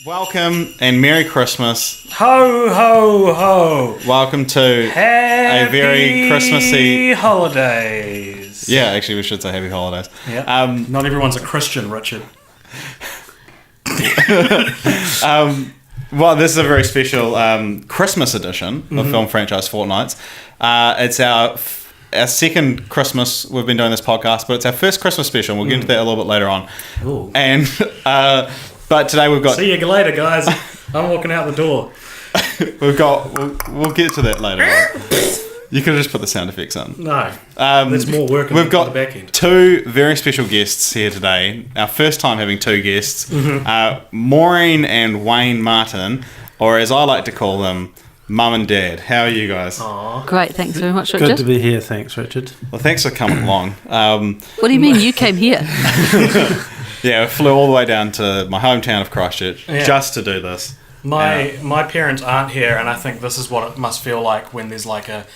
Welcome and Merry Christmas. Ho, ho, ho. Welcome to a very Christmassy holidays. Yeah, actually we should say happy holidays. Yeah. Not everyone's a Christian, Richard. Well, this is a very special Christmas edition of film franchise Fortnights. It's our second Christmas we've been doing this podcast, but it's our first Christmas special. We'll get into that a little bit later on. Ooh. And but today we've got... See you later, guys. I'm walking out the door. We'll get to that later on. You could have just put the sound effects on. No. There's more work We've got the back end. two very special guests here today. Our first time having two guests. Maureen and Wayne Martin, or as I like to call them, Mum and Dad. How are you guys? Aww. Great, thanks very much, Richard. Good to be here, thanks, Richard. Well, thanks for coming along. What do you mean you came here? Yeah, I flew all the way down to my hometown of Christchurch just to do this. My parents aren't here, and I think this is what it must feel like when there's like a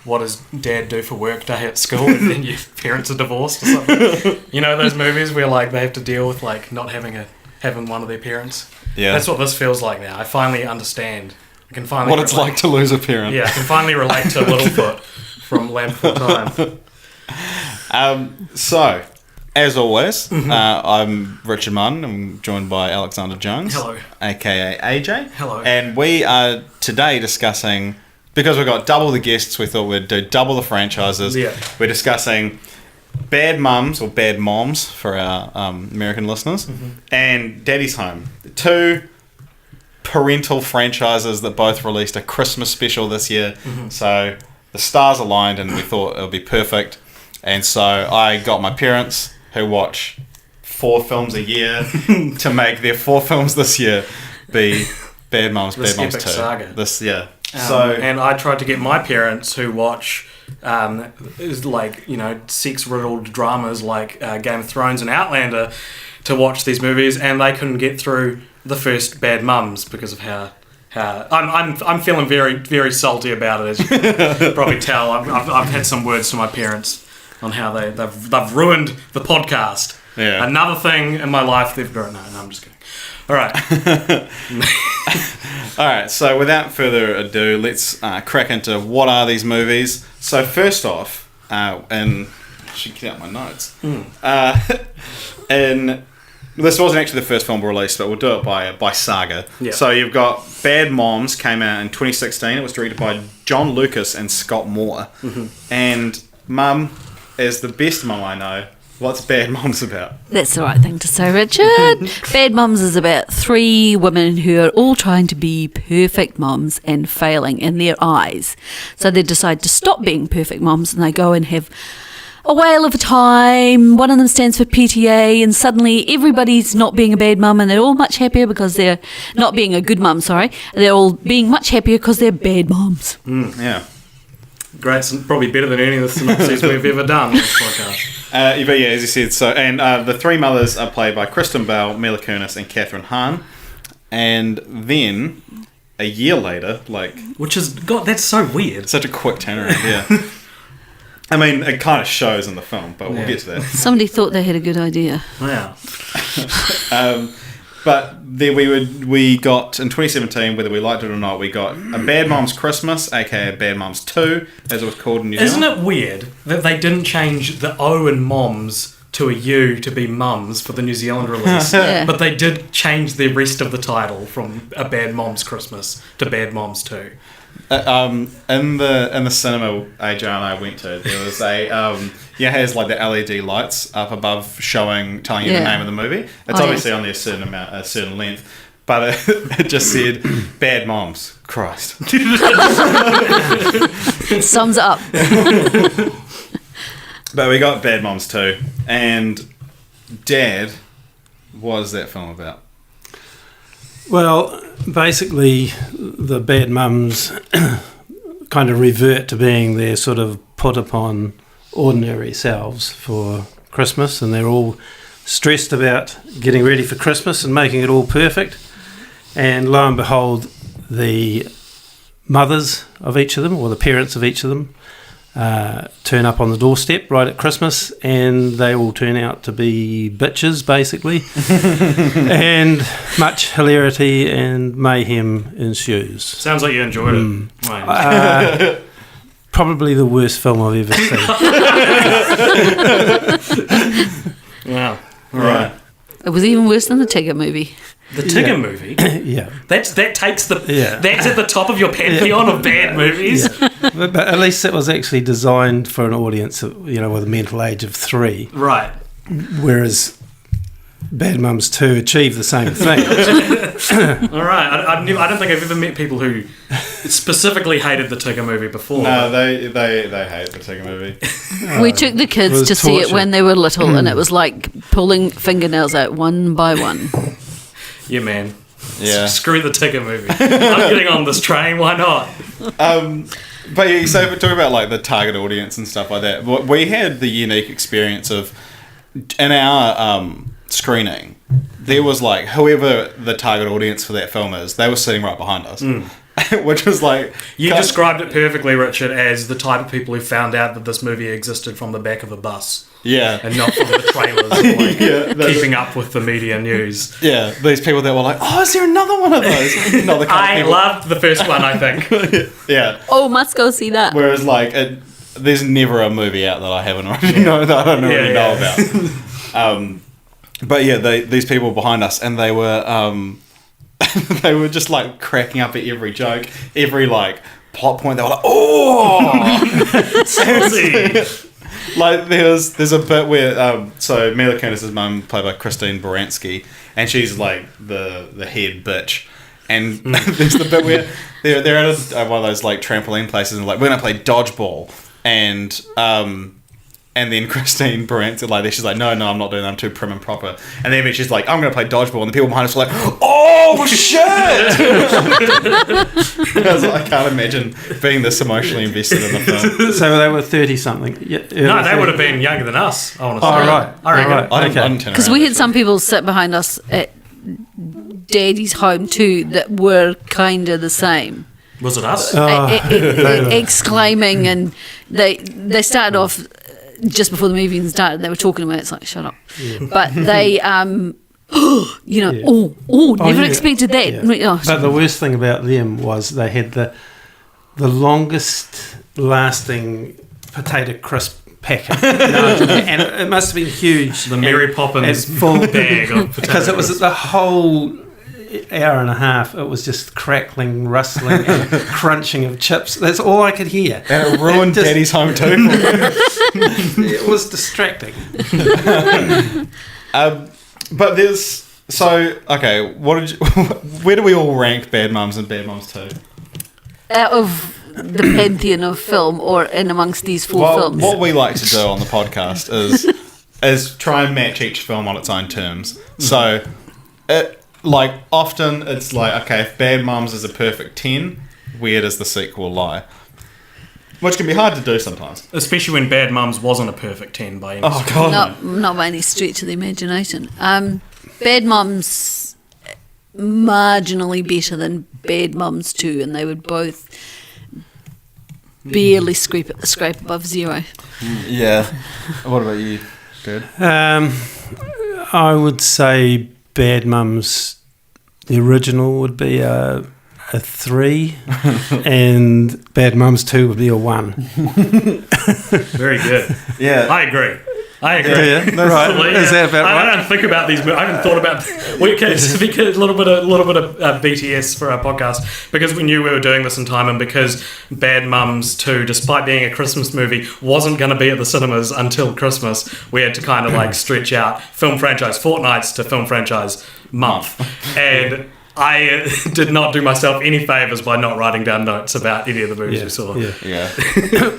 what does Dad do for work day at school and your parents are divorced or something. You know those movies where like they have to deal with like not having one of their parents? Yeah. That's what this feels like now. I finally understand. I can finally what it's like to lose a parent. Yeah, I can finally relate to Littlefoot from Land Before Time. So, as always, I'm Richard Martin. I'm joined by Alexander Jones. Hello. A.K.A. AJ. Hello. And we are today discussing, because we've got double the guests, we thought we'd do double the franchises. Yeah. We're discussing Bad Mums, or Bad Moms for our American listeners, and Daddy's Home. Two parental franchises that both released a Christmas special this year. So the stars aligned and we thought it would be perfect. And so I got my parents, who watch 4 films a year, to make their 4 films this year be Bad Moms, Bad Moms 2. Saga. And I tried to get my parents, who watch sex-riddled dramas like Game of Thrones and Outlander, to watch these movies, and they couldn't get through the first Bad Mums because of how I'm feeling very, very salty about it, as you can probably tell. I've had some words to my parents on how they've ruined the podcast. Yeah. Another thing in my life they've done. No, I'm just kidding. All right. All right, so without further ado, let's crack into what are these movies. So first off, and I should get out my notes. And this wasn't actually the first film released, but we'll do it by saga. Yeah. So you've got Bad Moms, came out in 2016. It was directed by John Lucas and Scott Moore. And Mum, as the best mum I know, what's Bad Moms about? That's the right thing to say, Richard. Bad Mums is about 3 women who are all trying to be perfect mums and failing in their eyes. So they decide to stop being perfect mums, and they go and have a whale of a time. One of them stands for PTA, and suddenly everybody's not being a bad mum, and they're all much happier because they're not being a good mum, They're all being much happier because they're bad mums. Yeah. Great, probably better than any of the synopses we've ever done on this podcast. But yeah, as you said, so the 3 mothers are played by Kristen Bell, Mila Kunis, and Katherine Hahn. And then a year later, which is that's so weird. Such a quick turnaround, yeah. I mean, it kind of shows in the film, but we'll get to that. Somebody thought they had a good idea. Yeah. But then we got, in 2017, whether we liked it or not, we got a Bad Moms Christmas, aka Bad Moms 2, as it was called in New Zealand. Isn't it weird that they didn't change the O in moms to a U to be mums for the New Zealand release? Yeah. But they did change the rest of the title from a Bad Moms Christmas to Bad Moms 2. In the cinema AJ and I went to, there was has like the LED lights up above telling you the name of the movie. It's obviously only a certain length, but it just said Bad Moms. Christ. It sums it up. But we got Bad Moms 2, and Dad, what is that film about? Well, basically, the bad mums kind of revert to being their sort of put upon ordinary selves for Christmas, and they're all stressed about getting ready for Christmas and making it all perfect. And lo and behold, the mothers of each of them, or the parents of each of them, turn up on the doorstep right at Christmas, and they all turn out to be bitches, basically. And much hilarity and mayhem ensues. Sounds like you enjoyed it. Right. Probably the worst film I've ever seen. Wow. All right. It was even worse than the Tigger movie. The Tigger movie? Yeah. That's at the top of your pantheon of bad movies? Yeah. But at least it was actually designed for an audience, with a mental age of 3. Right. Whereas Bad Mums 2 achieved the same thing. All right. I don't think I've ever met people who specifically hated the Tigger movie before. No, they hate the Tigger movie. We took the kids to see it when they were little, and it was like pulling fingernails out one by one. Yeah, man. Yeah. Screw the Tigger movie. I'm getting on this train. Why not? But yeah, so talking about like the target audience and stuff like that, we had the unique experience of in our screening, there was like whoever the target audience for that film is, they were sitting right behind us. Which was like... You described it perfectly, Richard, as the type of people who found out that this movie existed from the back of a bus. Yeah. And not from the trailers or keeping up with the media news. Yeah, these people that were like, oh, is there another one of those? Not the kind of people. Loved the first one, I think. Yeah. Oh, must go see that. Whereas like, there's never a movie out that I haven't already know that I don't already know about. But yeah, these people behind us, and they were... they were just like cracking up at every joke, every like plot point. They were like, "Oh, seriously!" Like there's a bit where so Mila Kunis's mum, played by Christine Baranski, and she's like the head bitch. And there's the bit where they're at one of those like trampoline places, and like we're gonna play dodgeball, and then Christine Baranski, like, she's like, no, I'm not doing that. I'm too prim and proper. And then she's like, I'm going to play dodgeball. And the people behind us were like, oh, shit! I can't imagine being this emotionally invested in the film. So they were 30-something. No, they would have been younger than us, I want to say. Oh, right. I reckon. Right. I didn't turn Because around, we had some people sit behind us at Daddy's home too that were kind of the same. Was it us? Exclaiming, and they started off... Just before the movie even started, they were talking about it. It's like, shut up. Yeah. But they, never expected that. Yeah. Oh, but the worst thing about them was they had the longest lasting potato crisp packet. And it must have been huge. The Mary Poppins full bag of potato because it was the whole hour and a half. It was just crackling, rustling, and crunching of chips. That's all I could hear. And it ruined Daddy's home too. It was distracting. But there's okay. Where do we all rank Bad Mums and Bad Mums 2? Out of the pantheon of film, or in amongst these four films? What we like to do on the podcast is try and match each film on its own terms. So, often it's like, okay, if Bad Mums is a perfect 10, where does the sequel lie? Which can be hard to do sometimes. Especially when Bad Mums wasn't a perfect 10 by any stretch. God. Not by any stretch of the imagination. Bad Mums, marginally better than Bad Mums 2, and they would both barely scrape above 0. Yeah. What about you, Bird? I would say Bad Mums, the original, would be a 3, and Bad Mums 2 would be a 1. Very good. Yeah. I agree. Yeah, right. Is that about right? I don't think about these. I haven't thought about. We can speak a little bit of BTS for our podcast, because we knew we were doing this in time, and because Bad Mums 2, despite being a Christmas movie, wasn't going to be at the cinemas until Christmas. We had to kind of like stretch out film franchise Fortnights to film franchise month, and I did not do myself any favours by not writing down notes about any of the movies we saw. Yeah.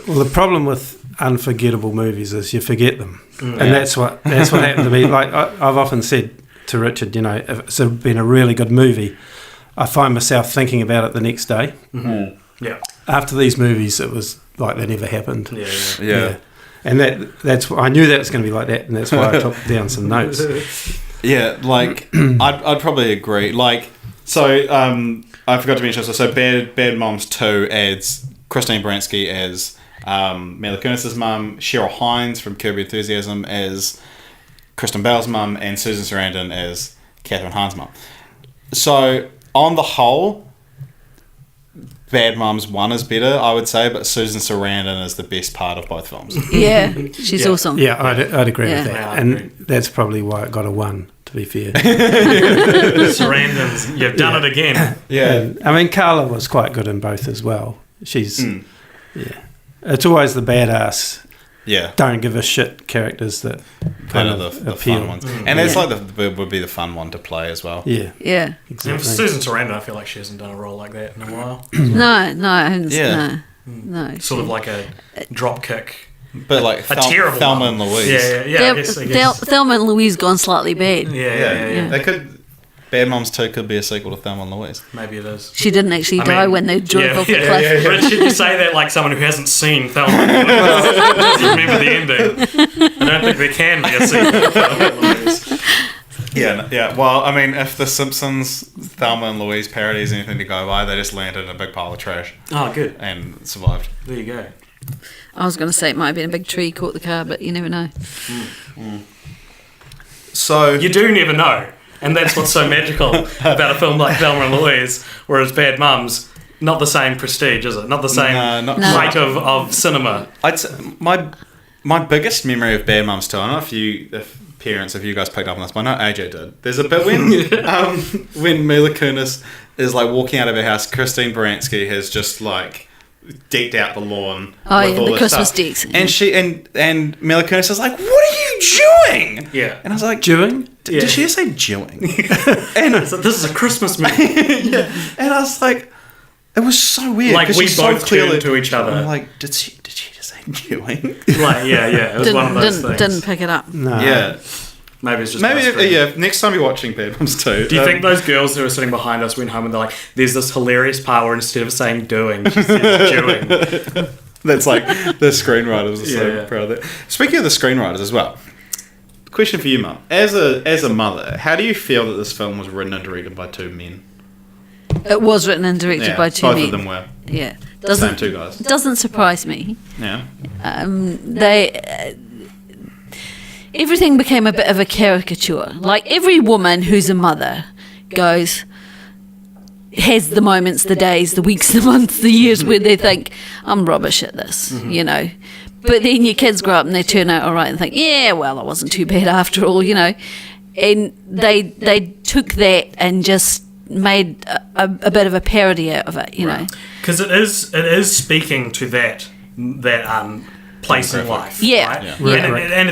Well, the problem with unforgettable movies is you forget them, and that's what happened to me. Like I've often said to Richard, if it's been a really good movie, I find myself thinking about it the next day. Mm-hmm. Yeah. After these movies, it was like they never happened. Yeah. And that's I knew that was going to be like that, and that's why I took down some notes. Yeah, like I'd probably agree. Like, so I forgot to mention. So Bad Moms 2 adds Christine Baranski as Mila Kunis's mum, Cheryl Hines from Curb Your Enthusiasm as Kristen Bell's mum, and Susan Sarandon as Catherine Hahn's mum. So, on the whole, Bad Moms 1 is better, I would say, but Susan Sarandon is the best part of both films. Yeah, she's awesome. Yeah, I'd agree with that. Yeah, I and agree. That's probably why it got a 1, to be fair. Sarandon's, you've done it again. Yeah. And, I mean, Carla was quite good in both as well. She's, it's always the badass, Yeah. don't give a shit characters that kind Kind of of the appeal. fun ones. And it's like would be the fun one to play as well. Yeah, Yeah. And exactly. for Susan Sarandon, I feel like she hasn't done a role like that in a while. No. Sort of like a drop kick. But like A terrible Thelma one. and Louise. Yeah, I guess. Thelma and Louise gone slightly bad. Yeah. They could. Bad Moms 2 could be a sequel to Thelma and Louise. Maybe it is. She didn't actually I die mean, when they drove off the cliff. Richard, you say that like someone who hasn't seen Thelma and Louise doesn't remember the ending. I don't think there can be a sequel to Thelma and Louise. Yeah. Well, I mean, if the Simpsons Thelma and Louise parody is anything to go by, they just landed in a big pile of trash Oh, good. and survived. There you go. I was going to say it might have been a big tree caught the car, but you never know. So You do never know. And that's what's so magical about a film like Thelma and Louise, whereas Bad Mums, not the same prestige, is it? Not the same not No. height of cinema. I'd say my biggest memory of Bad Moms 2, I don't know if you guys picked up on this, but I know AJ did. There's a bit when Mila Kunis is like walking out of her house, Christine Baranski has just like decked out the lawn. Oh, with yeah, all the this Christmas stuff. decks. And she and Mila Kunis is like, "What are you doing?" Yeah. And I was like, Jewing? Did she just say Jewing? And So this is a Christmas movie. and I was like, it was so weird. Like, 'cause we she's so both turned to each other. I'm like, did she just say Jewing? Like, yeah. It was one of those things. Didn't pick it up. No. Yeah. Maybe it's just my screen. Yeah. Next time you're watching Bad Moms 2. Do you think those girls who were sitting behind us went home and they're like, there's this hilarious part where instead of saying doing, she says doing. That's like the screenwriters are so Yeah. proud of that. Speaking of the screenwriters as well, question for you, Mum. As a mother, how do you feel that this film was written and directed by two men? It was written and directed by two both men. of them were. Yeah. Same two guys. Doesn't surprise me. Yeah. Everything became a bit of a caricature. Like every woman who's a mother has the moments, the days, the weeks, the months, the years where they think, I'm rubbish at this, you know. But then your kids grow up and they turn out all right and think, yeah, well, I wasn't too bad after all, you know. And they took that and just made a bit of a parody out of it, you know. Because it is speaking to that place in life. Yeah. Right? And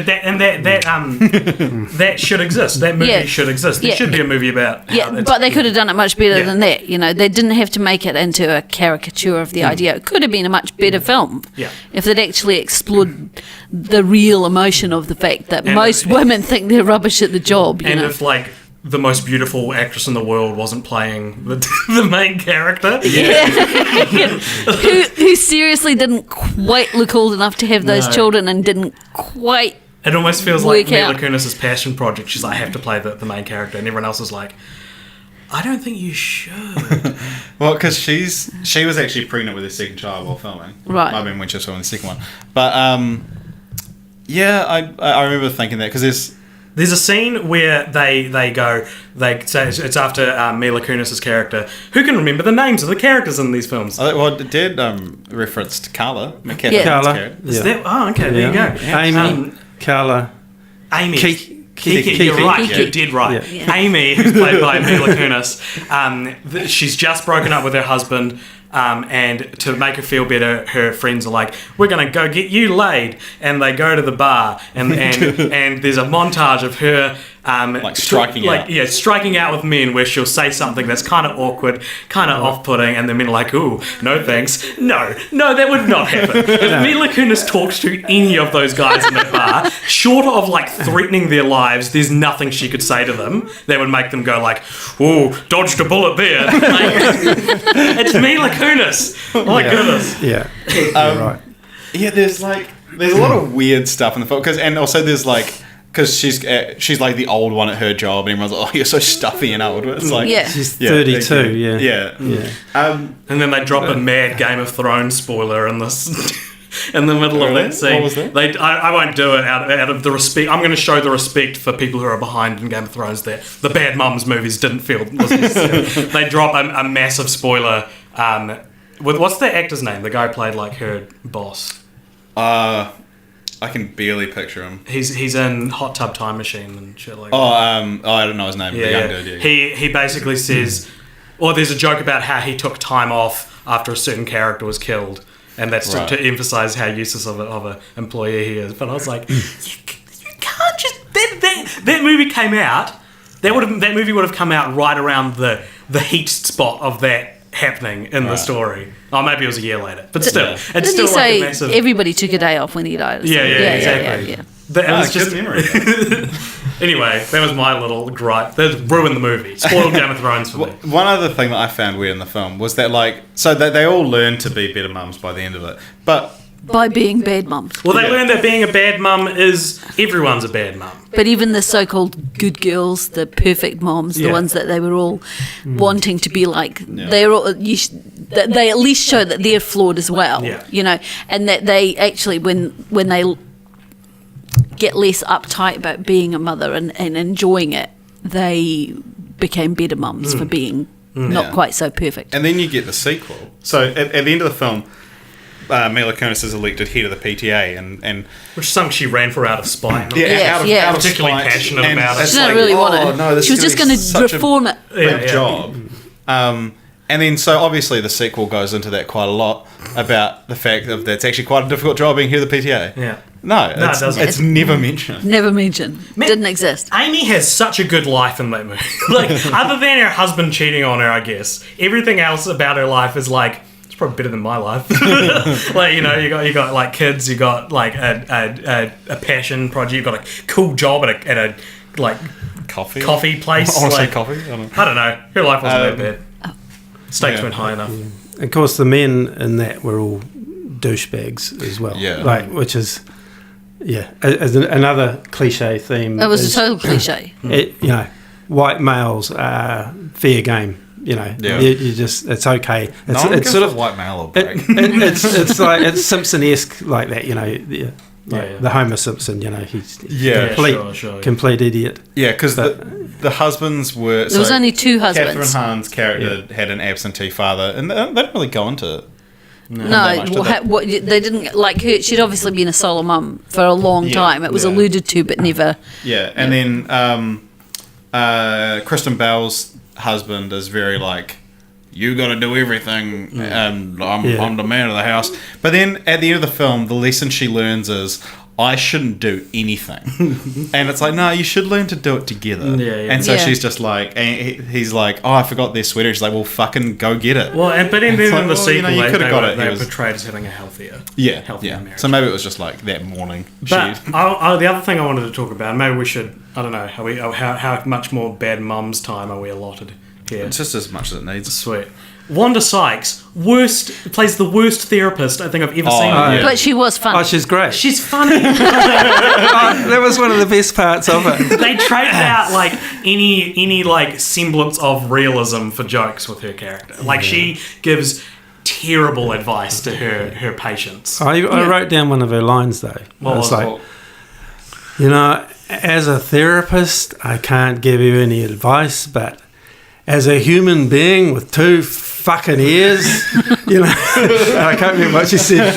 that should exist. That movie should exist. There should be a movie about how that's- but they could have done it much better Yeah. than that. You know, they didn't have to make it into a caricature of the idea. It could have been a much better film Yeah. if they'd actually explored the real emotion of the fact that And most women think they're rubbish at the job. You And know, if like the most beautiful actress in the world wasn't playing the main character. who seriously didn't quite look old enough to have those No. children and didn't quite. It almost feels like Work Mila out. Kunis' passion project. She's like, I have to play the main character, and everyone else is like, I don't think you should. Well, because she was actually pregnant with her second child while filming. Right. I mean, when she was filming the second one. But yeah, I remember thinking that because There's a scene where they say it's after Mila Kunis' character. Who can remember the names of the characters in these films? it did referenced Carla, Catherine Yeah. Hahn's Carla. character. Is that? Oh, okay, there you go. Amy, Carla, Amy. Kiki. Kiki, you're right. Yeah. You're dead right. Yeah. Amy, who's played by Mila Kunis, she's just broken up with her husband, and to make her feel better, her friends are like, "We're gonna go get you laid," and they go to the bar, and there's a montage of her striking out. Yeah, striking out with men, where she'll say something that's kind of awkward, kind of off-putting, and the men are like, "Ooh, no thanks, no, that would not happen." If Mila Kunis talks to any of those guys in that bar, short of like threatening their lives, there's nothing she could say to them that would make them go like, "Ooh, dodged a bullet there." Like, it's Mila Kunis. Oh my goodness. Yeah, you're right. Yeah, there's a lot of weird stuff in the film because she's like the old one at her job, and everyone's like, "Oh, you're so stuffy and old." It's like Yeah. She's 32. Yeah. yeah. And then they drop a mad Game of Thrones spoiler in this in the middle of Really? that scene. What was that? I won't do it out of the respect. I'm going to show the respect for people who are behind in Game of Thrones that the Bad Mums movies didn't feel was necessary. They drop a massive spoiler. With what's the actor's name? The guy who played like her boss. I can barely picture him. He's in Hot Tub Time Machine and shit like that. I don't know his name. Yeah, the young yeah. dude. Yeah. He basically says, or there's a joke about how he took time off after a certain character was killed, and that's Right. to emphasize how useless of an employee he is. But I was like, you can't just that movie came out. That movie would have come out right around the heat spot of that happening in the story. Oh, maybe it was a year later, but still, it's Didn't still he like say a massive. everybody took a day off when he died? Yeah, exactly. Yeah. It was Good just memory. anyway. That was my little gripe. That ruined the movie. Spoiled Game of Thrones for me. One other thing that I found weird in the film was that, like, so they all learn to be better mums by the end of it, but By being bad mums. Well, they Yeah. learned that being a bad mum is everyone's a bad mum. But even the so-called good girls, the perfect moms, the Yeah. ones that they were all wanting to be like, they're all, they at least show that they're flawed as well, Yeah. you know, and that they actually, when they get less uptight about being a mother and enjoying it, they became better mums for being not Yeah. quite so perfect. and then you get the sequel. So at the end of the film, Mila Kunis is elected head of the PTA, and Which is something she ran for out of spite. Yeah, yeah. Particularly passionate about it. it's She didn't really want it. No, this She was is just gonna going be to such a reform it. big Yeah. job. And then, so obviously, the sequel goes into that quite a lot about the fact that it's actually quite a difficult job being head of the PTA. Yeah. No, it doesn't. it's never mentioned. Never mentioned. Didn't exist. Amy has such a good life in that movie. Like, other than her husband cheating on her, I guess, everything else about her life is like, it's probably better than my life. Like, you know, you got like kids, you got like a passion project, you got a cool job at a like Coffee place. I want to say like, coffee. I don't know. I don't know. Her life wasn't that bad. Stakes yeah. weren't high enough. Of course, the men in that were all douchebags as well. Yeah. Like, which is, as another cliche theme. It was is, a total cliche. you know, white males are fair game. You know, Yeah. you just, it's okay. No It's, one it's gives sort a of white male a break. it's like it's Simpson-esque like that. You know, Yeah. the Homer Simpson. You know, he's Yeah, sure. complete idiot. Yeah, because the husbands were. There was only two husbands. Catherine Hahn's character had an absentee father, and they didn't really go into it. No, much, did they? they didn't like her. She'd obviously been a solo mum for a long Yeah, time. It was yeah. alluded to, but never. Yeah, and then Kristen Bell's husband is very like, you got to do everything, and I'm the man of the house. But then at the end of the film, the lesson she learns is, I shouldn't do anything. And it's like, no, you should learn to do it together. Yeah. And so Yeah. she's just like, and he's like, oh, I forgot their sweater. She's like, well, fucking go get it. Well, but then It's in like, the well, sequel, you could've got it. they It were was- portrayed as having a healthier Yeah. marriage. So maybe it was just like that morning. But the other thing I wanted to talk about, maybe we should, I don't know, how much more bad mums time are we allotted here? It's just as much as it needs. Sweet. Wanda Sykes plays the worst therapist I think I've ever seen. yeah. But she was fun. Oh, she's great. She's funny. That was one of the best parts of it. They traded out like any like semblance of realism for jokes with her character. Like she gives terrible advice to her patients. I wrote down one of her lines though. What It's was like, you know, as a therapist, I can't give you any advice, but as a human being with two fucking ears, you know, I can't remember what she said.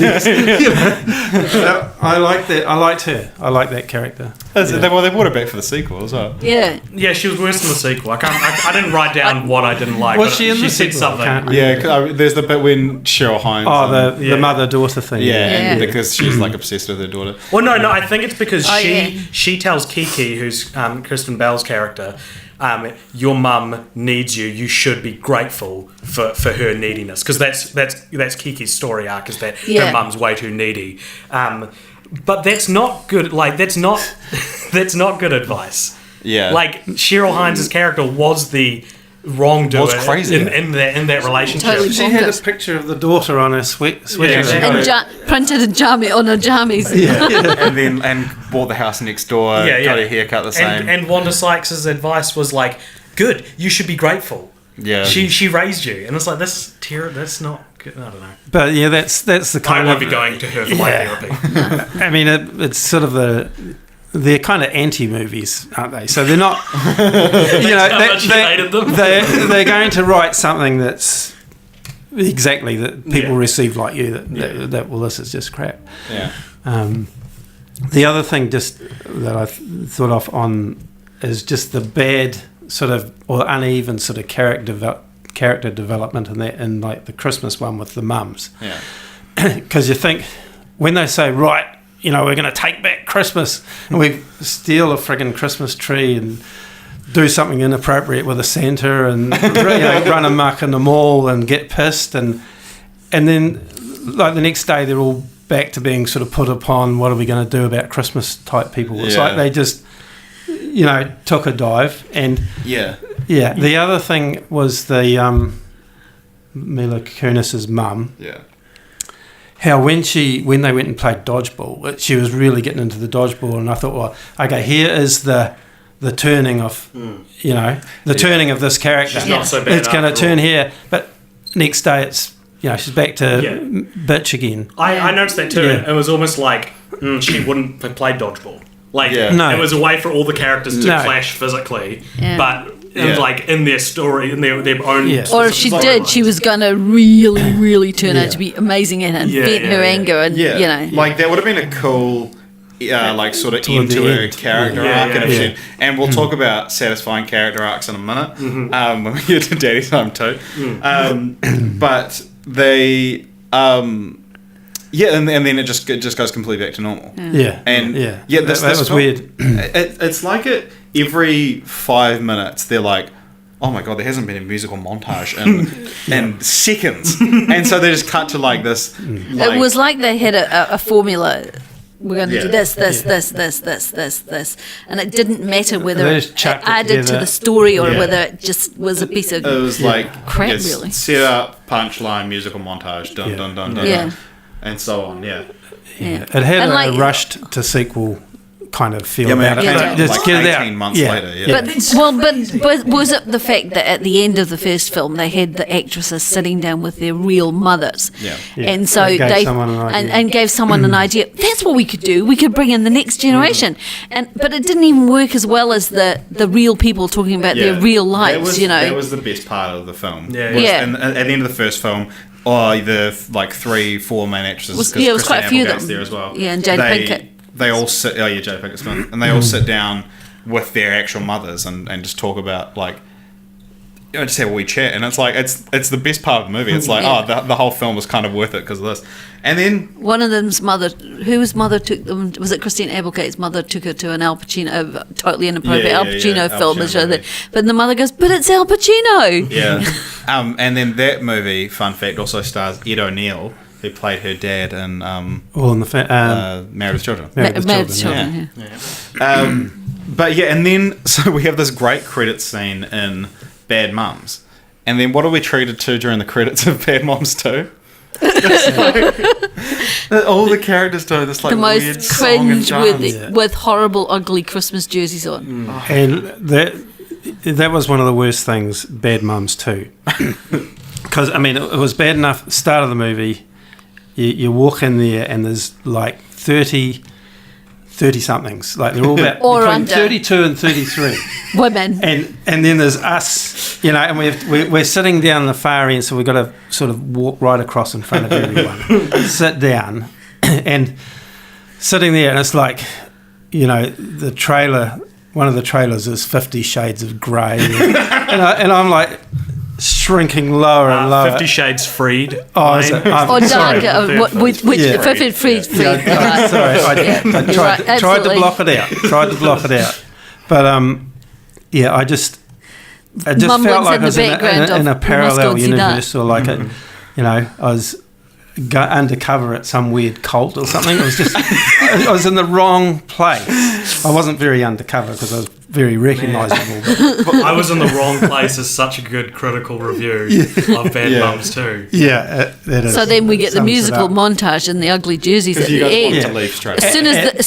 You know, I like that. I liked her. I like that character. They brought it back for the sequel as well. Yeah. Yeah, she was worse in the sequel. I didn't write down what I didn't like. Was but she in the said sequel? I something. can't Yeah, 'cause there's the bit when Cheryl Hines. Oh, the Yeah. mother-daughter thing. yeah, Yeah. because she's like obsessed with her daughter. Well, no, I think it's because Oh, yeah. she tells Kiki, who's Kristen Bell's character, your mum needs you. You should be grateful for her neediness, because that's Kiki's story arc, is that Yeah. her mum's way too needy. But that's not good. Like that's not that's not good advice. Yeah, Like Cheryl Hines' character was the wrongdoer Was crazy. in that relationship. Totally. She had a Bonkers. picture of the daughter on her sweater. Yeah, exactly. And printed a jammy on her jammies. and bought the house next door. Got her haircut the same. And Wanda Sykes' advice was like, good, you should be grateful. yeah, She raised you, and it's like that's not I don't know. But yeah, that's the I kind won't of be going to her for my therapy. I mean, it's sort of they're kind of anti-movies, aren't they? So they're not, How much you hated them. they're going to write something that's exactly that people receive like you. That well, this is just crap. Yeah. The other thing just that I thought of on is just the bad sort of or uneven sort of character development in like the Christmas one with the mums. Yeah. Because you think when they say, right, we're going to take back Christmas and we steal a friggin' Christmas tree and do something inappropriate with a Santa and run amok in the mall and get pissed and then like the next day they're all back to being sort of put upon what are we going to do about Christmas type people. It's like they just took a dive and the other thing was the Mila Kunis's mum. Yeah. How when they went and played dodgeball, she was really getting into the dodgeball, and I thought, well, okay, here is the turning of, turning of this character. She's not so bad. It's going to turn here, but next day it's, she's back to bitch again. I noticed that too. Yeah. It was almost like she wouldn't have played dodgeball. Like No. it was a way for all the characters to clash physically, but. Like in their story, in their own. Yeah. Or if she did, she was going to really, really turn out to be amazing and vent her anger. And, Like, that would have been a cool, like, sort of Toward end the to her end. character Yeah, arc. yeah, And we'll talk about satisfying character arcs in a minute when we get to Daddy's Home too. But they... and then it just goes completely back to normal. This was film, weird. It's like every 5 minutes they're like, oh my god, there hasn't been a musical montage in seconds, and so they just cut to like this. it was like they had a formula. We're going to do this, and it didn't matter whether They it just chucked it added to together. the story or whether it just was a piece of. It was like crap, really. Set up, punchline, musical montage, dun dun dun dun, Yeah. dun, and so on. Yeah. Yeah. It had And a like- rushed to sequel kind of feel Yeah, man, about it it. came out Just like get it out. 18 months later, yeah. But was it the fact that at the end of the first film they had the actresses sitting down with their real mothers, Yeah. and so They gave they someone an idea. and gave someone an idea. That's what we could do. We could bring in the next generation, but it didn't even work as well as the real people talking about their real lives. That was the best part of the film. Yeah. Was- Yeah. And at the end of the first film, the like 3-4 main actresses. Was- 'cause yeah, it was quite a few of Applegate's them. there as well. Yeah, and Jada Pinkett. They all sit. Oh yeah, Jada Pinkett's gone, and they all sit down with their actual mothers and just talk about like. Just have a wee chat, and it's like it's the best part of the movie. It's like the whole film was kind of worth it because of this, and then One of them's mother, whose mother took them, was it Christine Applegate's mother took her to an Al Pacino, totally inappropriate Al Pacino Al film, Pacino and showed that. movie. But the mother goes, but it's Al Pacino. yeah, and then that movie, fun fact, also stars Ed O'Neill, who played her dad in All in the Married with Children. Married with Married with Children, Children, But yeah, and then so we have this great credit scene in Bad Mums, and then what are we treated to during the credits of Bad Moms 2? All the characters do this like The most weird song and dance. cringe with horrible, ugly Christmas jerseys on. And that was one of the worst things, Bad Mums too. Because, I mean, it was bad enough, start of the movie, you walk in there and there's like 30-somethings. Like they're all about Or between under. 32 and 33. Women. And then there's us, and we're sitting down the far end, so we've got to sort of walk right across in front of everyone, sit down, and sitting there, and it's like, the trailer, one of the trailers is 50 Shades of Grey, and I'm like shrinking lower and lower. 50 Shades Freed. Oh, is it? Or Sorry. darker, which Yeah. Freed. Yeah, right. sorry, I You're tried right, to absolutely. block it out. But I just Mumblings felt like in I was the background in a of, "We must go parallel and see universe, that." or like I was undercover at some weird cult or something. It was just I was in the wrong place. I wasn't very undercover because I was very recognisable. But I was in the wrong place is such a good critical review of Bad Mums too. yeah, that is. So then we get the Sums it musical up. montage and the ugly jerseys at You the guys end. wanted to leave straight. As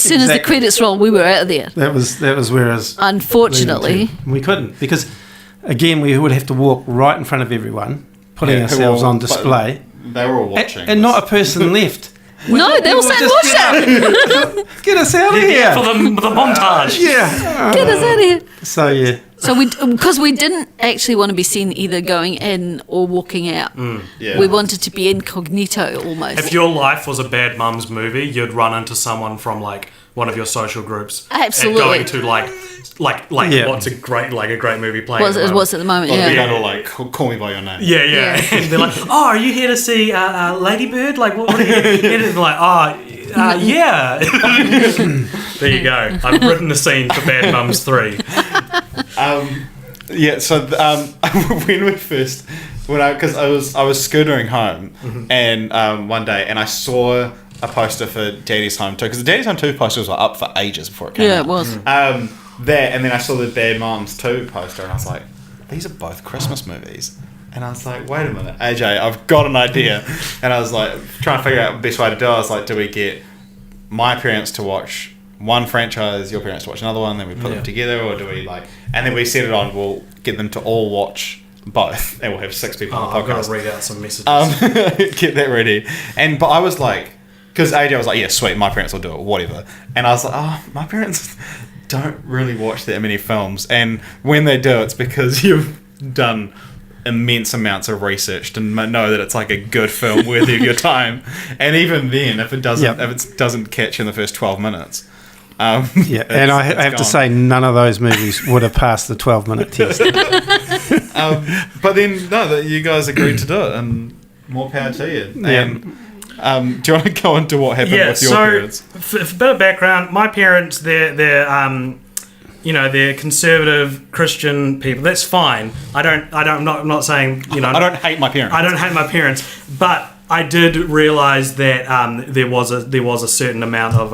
soon as the credits roll, we were out of there. That was where I was. Unfortunately, We couldn't, because again we would have to walk right in front of everyone, putting Yeah, who ourselves all- on display. They were all watching. And not a person left. No, they all sat and watched that. Get us out of here. For the montage. Yeah. Get us out of here. So, yeah. So because we didn't actually want to be seen either going in or walking out. Yeah. We wanted to be incognito almost. If your life was a Bad Mums movie, you'd run into someone from like one of your social groups. Absolutely. And going to like Yeah. what's a great movie playing. What's at the moment? Well, Yeah. they go to like, call me by your name. Yeah. Yeah. And they're like, "Oh, are you here to see Ladybird? Like, what are you here to?" They're like, yeah. There you go. I've written the scene for Bad Mums 3. Yeah, so when we first, because I was scootering home, and one day, and I saw a poster for Daddy's Home 2, because the Daddy's Home 2 posters were up for ages before it came out. Yeah, it was. There, and then I saw the Bad Moms 2 poster, and I was like, these are both Christmas movies. And I was like, wait a minute, AJ, I've got an idea. And I was like, trying to figure out the best way to do it. I was like, do we get my parents to watch one franchise, your parents to watch another one, then we put them together, or do we like... And then we set it on, we'll get them to all watch both, and we'll have 6 people on the I've got podcast. to read out some messages. Get that ready. But I was like... Because AJ was like, yeah, sweet, my parents will do it, whatever. And I was like, oh, my parents don't really watch that many films. And when they do, it's because you've done immense amounts of research to know that it's like a good film worthy of your time. And even then, if it doesn't catch you in the first 12 minutes... and I have to say, none of those movies would have passed the 12-minute test. But then, no, you guys agreed to do it, and more power to you. And, do you want to go into what happened with your parents? For a bit of background, my parents, they're conservative Christian people. That's fine. I'm not saying, I don't hate my parents. I don't hate my parents, but I did realise that there was a certain amount of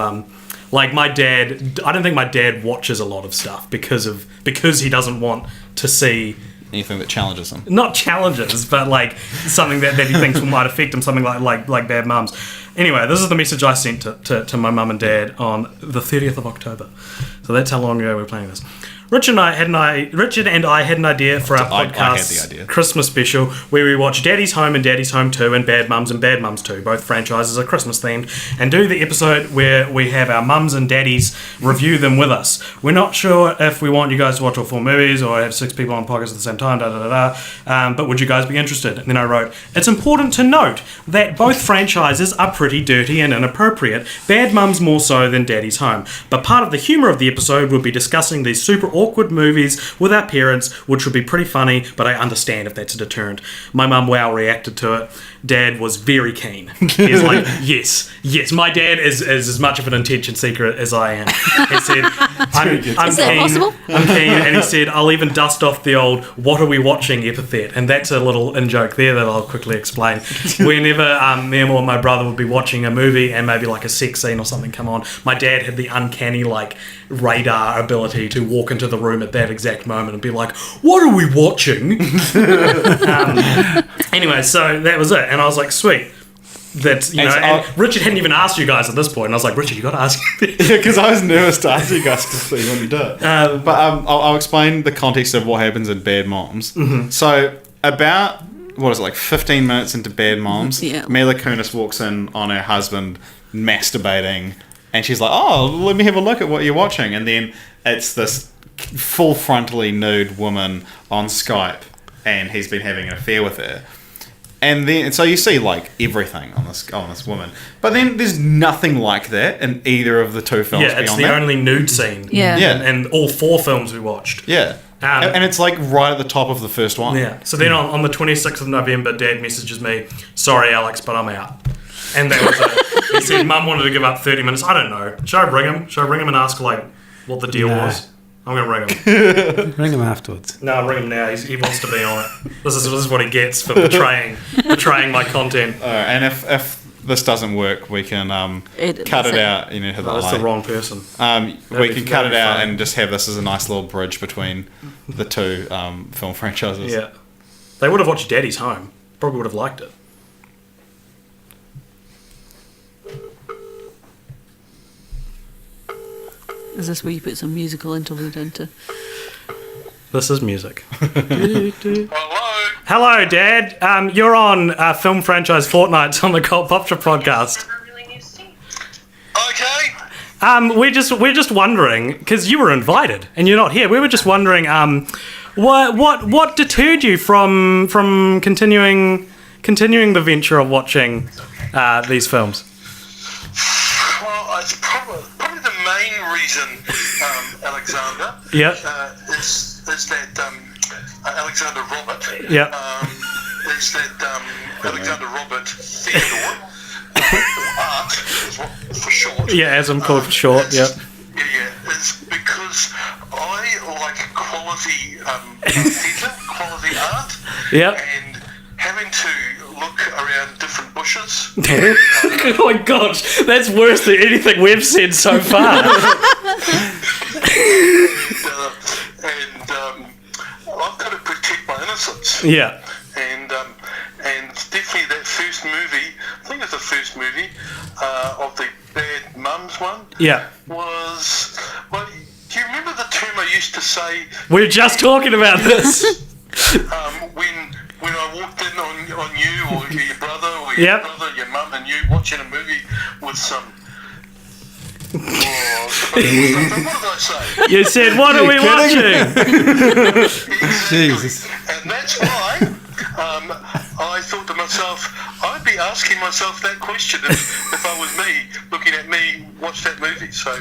like my dad. I don't think my dad watches a lot of stuff because he doesn't want to see anything that challenges him. Not challenges, but like something that he thinks might affect him, something like Bad Mums. Anyway, this is the message I sent to my mum and dad on the 30th of October. So that's how long ago we were planning this. Richard and I had an idea for our podcast Christmas special where we watch Daddy's Home and Daddy's Home 2 and Bad Mums 2. Both franchises are Christmas themed, and do the episode where we have our mums and daddies review them with us. We're not sure if we want you guys to watch all 4 movies or have 6 people on podcast at the same time, but would you guys be interested? And then I wrote, it's important to note that both franchises are pretty dirty and inappropriate, Bad Mums more so than Daddy's Home. But part of the humour of the episode would be discussing these super awkward movies with our parents, which would be pretty funny, but I understand if that's a deterrent. My mum reacted to it. Dad was very keen. He's like, yes. My dad is as much of an attention seeker as I am. He said, I'm keen. Possible? I'm keen. And he said, I'll even dust off the old, what are we watching epithet. And that's a little in-joke there that I'll quickly explain. Whenever me or my brother would be watching a movie and maybe like a sex scene or something come on, my dad had the uncanny like radar ability to walk into the room at that exact moment and be like, what are we watching? Anyway, so that was it. And I was like, sweet. That's, and Richard hadn't even asked you guys at this point. And I was like, Richard, you got to ask me. Yeah, because I was nervous to ask you guys to see when you do it. But I'll explain the context of what happens in Bad Moms. Mm-hmm. So about, 15 minutes into Bad Moms, Mila Kunis walks in on her husband masturbating. And she's like, oh, let me have a look at what you're watching. And then it's this full frontally nude woman on Skype. And he's been having an affair with her. And then, so you see like everything on this woman, but then there's nothing like that in either of the 2 films. Yeah, it's the only nude scene. Yeah, and all 4 films we watched. Yeah, and it's like right at the top of the first one. Yeah. So then on the 26th of November, Dad messages me, "Sorry, Alex, but I'm out." And that was it. He said, "Mum wanted to give up 30 minutes. I don't know. Should I ring him? Should I ring him and ask like what the deal was?" I'm going to ring him. Ring him afterwards. No, I'll ring him now. He wants to be on it. This is what he gets for betraying my content. And if this doesn't work, we can cut it out. You know, that's the wrong person. We can cut it out and just have this as a nice little bridge between the 2 film franchises. Yeah. They would have watched Daddy's Home. Probably would have liked it. Is this where you put some musical interlude into? This is music. Hello. Hello, Dad. You're on film franchise Fortnights on the Cult Popture podcast. Okay. We're just wondering, because you were invited and you're not here. We were just wondering, what deterred you from continuing the venture of watching these films? Well, it's probably the main reason, Alexander. Yep. Is that Alexander Robert. Yep. Is that Alexander Robert Theodore. Art is what for short. Yeah, as I'm called for short. Yep. Yeah, it's because I like quality theatre, quality art. Yep. And having to look around different bushes. Oh my gosh, that's worse than anything we've said so far. and I've got to protect my innocence. Yeah. And definitely that first movie, I think it's the first movie of the Bad Mums one. Yeah. Was, well, do you remember the term I used to say? We were just talking about this. When I walked in on you or your brother or your Yep. brother, your mum and you watching a movie with some. What did I say? You said, "What are we watching?" Exactly. Jesus. And that's why I thought to myself, I'd be asking myself that question if I was me, looking at me, watch that movie. So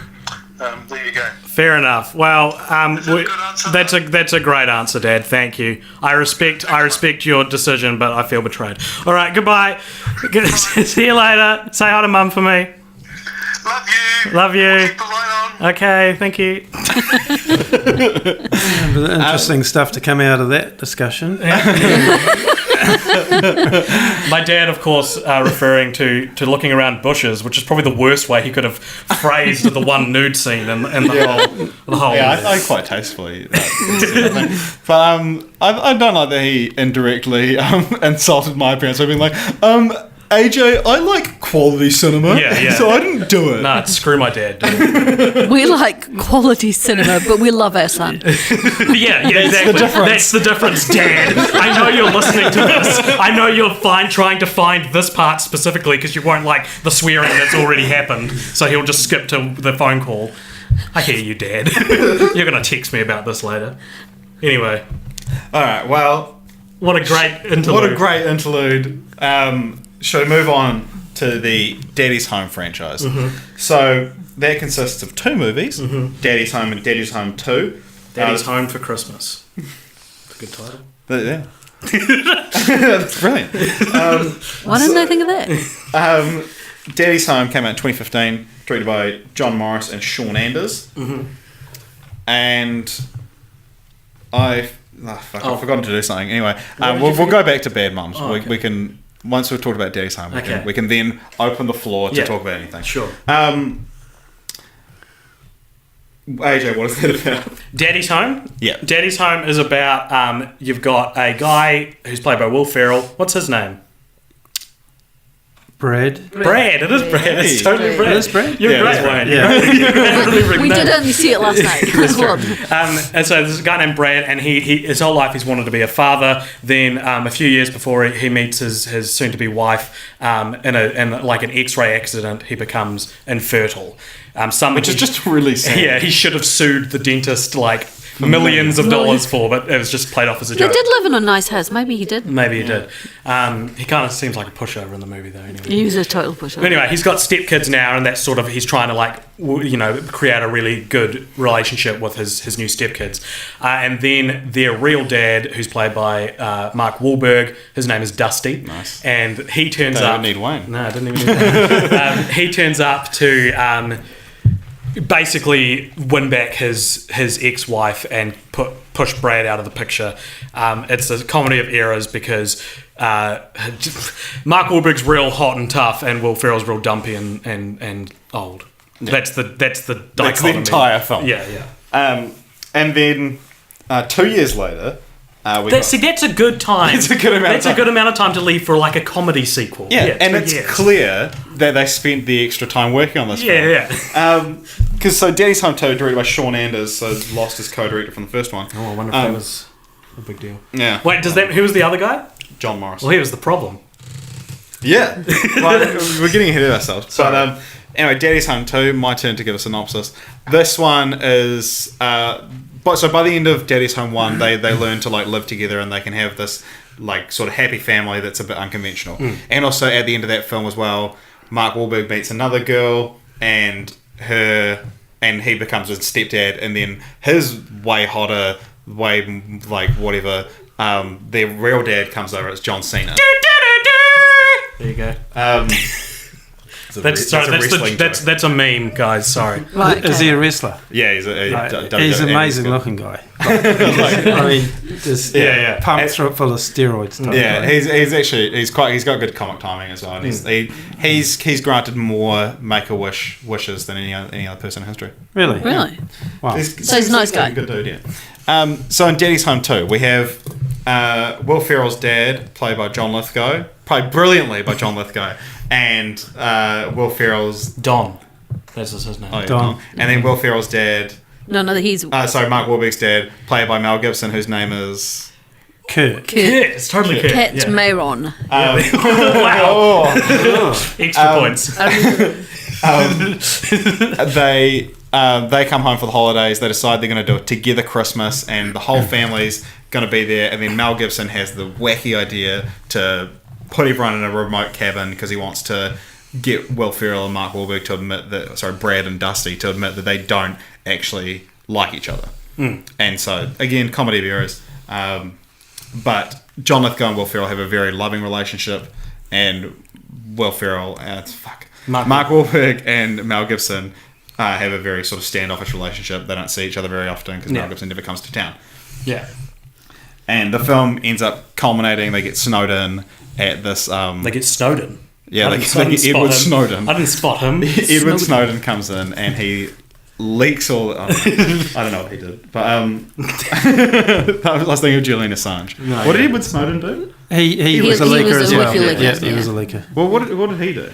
there you go. Fair enough. Well, Is that a good answer? that's a great answer, Dad. Thank you. I respect your decision, but I feel betrayed. All right, goodbye. See you later. Say hi to Mum for me. Love you. Love you. Keep the light on. Okay, thank you. Interesting stuff to come out of that discussion. My dad, of course, referring to looking around bushes, which is probably the worst way he could have phrased the one nude scene in the whole. Yeah, I quite tastefully. But I don't like that he indirectly insulted my parents by being like, AJ, I like quality cinema, Yeah. so I didn't do it. Nah, screw my dad. Dude. We like quality cinema, but we love our son. Yeah, exactly. That's the difference, Dad. I know you're listening to this. I know you're trying to find this part specifically because you won't like the swearing that's already happened. So he'll just skip to the phone call. I hear you, Dad. You're gonna text me about this later. Anyway, All right, well, what a great interlude. what a great interlude. Shall we move on to the Daddy's Home franchise? So that consists of two movies, Daddy's Home and Daddy's Home 2. Daddy's Home for Christmas. It's a good title. Yeah. That's brilliant. Why didn't I think of that? Daddy's Home came out in 2015, directed by John Morris and Sean Anders. And I've forgotten to do something. Anyway, we'll go back to Bad Mums. We can... Once we've talked about Daddy's Home, we can then open the floor to talk about anything. Sure. AJ, what is that about? Daddy's Home? Yeah. Daddy's Home is about, you've got a guy who's played by Will Ferrell. What's his name? Brad. Brad. It is Brad. It's totally Brad. It is Brad? You're Yeah, great, it is Brad. Wayne. Yeah. We did only see it last night. And so there's a guy named Brad, and he his whole life he's wanted to be a father. Then a few years before he meets his soon-to-be wife, in like an X-ray accident, he becomes infertile. Which is just really sad. Yeah, he should have sued the dentist like millions of dollars for, but it was just played off as a They joke. did live in a nice house. Maybe he did. Maybe he did. He kind of seems like a pushover in the movie, though. Anyway. He was a total pushover. But anyway, he's got stepkids now, and that's sort of he's trying to create a really good relationship with his new stepkids. And then their real dad, who's played by Mark Wahlberg, his name is Dusty. Nice. And he turns Don't up. even need Wayne. No, I didn't even need that. He turns up to basically win back his ex-wife and push Brad out of the picture. It's a comedy of errors because Mark Wahlberg's real hot and tough, and Will Ferrell's real dumpy and old. Yeah. That's the dichotomy. That's the entire film. Yeah. And then 2 years later, that's a good time. It's a good amount of That's time. a good amount of time to leave for like a comedy sequel. Yeah, and 2 it's years. clear that they spent the extra time working on this film. Yeah. Because Daddy's Home 2, directed by Sean Anders, so lost his co-director from the first one. Oh, I wonder if that was... a big deal. Yeah. Wait, who was the other guy? John Morris. Well, he was the problem. Yeah. Well, we're getting ahead of ourselves. Sorry. But anyway, Daddy's Home 2, my turn to give a synopsis. This one is... so by the end of Daddy's Home 1, they learn to like live together and they can have this like sort of happy family that's a bit unconventional. And also at the end of that film as well, Mark Wahlberg meets another girl and he becomes his stepdad, and then his way hotter, way like whatever, their real dad comes over, it's John Cena. There you go. That's That's a meme, guys. Sorry. Right, okay. Is he a wrestler? Yeah, he's an amazing looking guy. I mean, just pumped full of steroids. Yeah, he's got good comic timing as well. And he's granted more Make-A-Wish wishes than any other person in history. Really? So Wow. he's a nice guy. Good dude, yeah. So in Daddy's Home 2, we have Will Ferrell's dad, played by John Lithgow, played brilliantly by John Lithgow, and Will Ferrell's... Don. That's his name. Oh, yeah, Don. And then Will Ferrell's dad... No, he's Mark Wahlberg's dad, played by Mel Gibson, whose name is... Kurt. It's totally Kurt. Cat Yeah. Mayron. Wow. Extra points. They come home for the holidays. They decide they're going to do a together Christmas, and the whole family's going to be there. And then Mel Gibson has the wacky idea to put everyone in a remote cabin because he wants to get Will Ferrell and Mark Wahlberg to admit that, Brad and Dusty to admit that they don't actually like each other. And so again, comedy of errors. But John Lithgow and Will Ferrell have a very loving relationship, and Will Ferrell, Mark Wahlberg and Mel Gibson have a very sort of standoffish relationship. They don't see each other very often because Mel Gibson never comes to town. Yeah. And the film ends up culminating. They get snowed in at this... They get Snowden. Yeah, they get Edward Snowden. I didn't spot him. Edward Snowden comes in and he leaks all... I don't know what he did. But I was thinking of Julian Assange. No, what did Edward Snowden do? He was a leaker as well. WikiLeaks, Yeah, he was a leaker. Well, what did he do?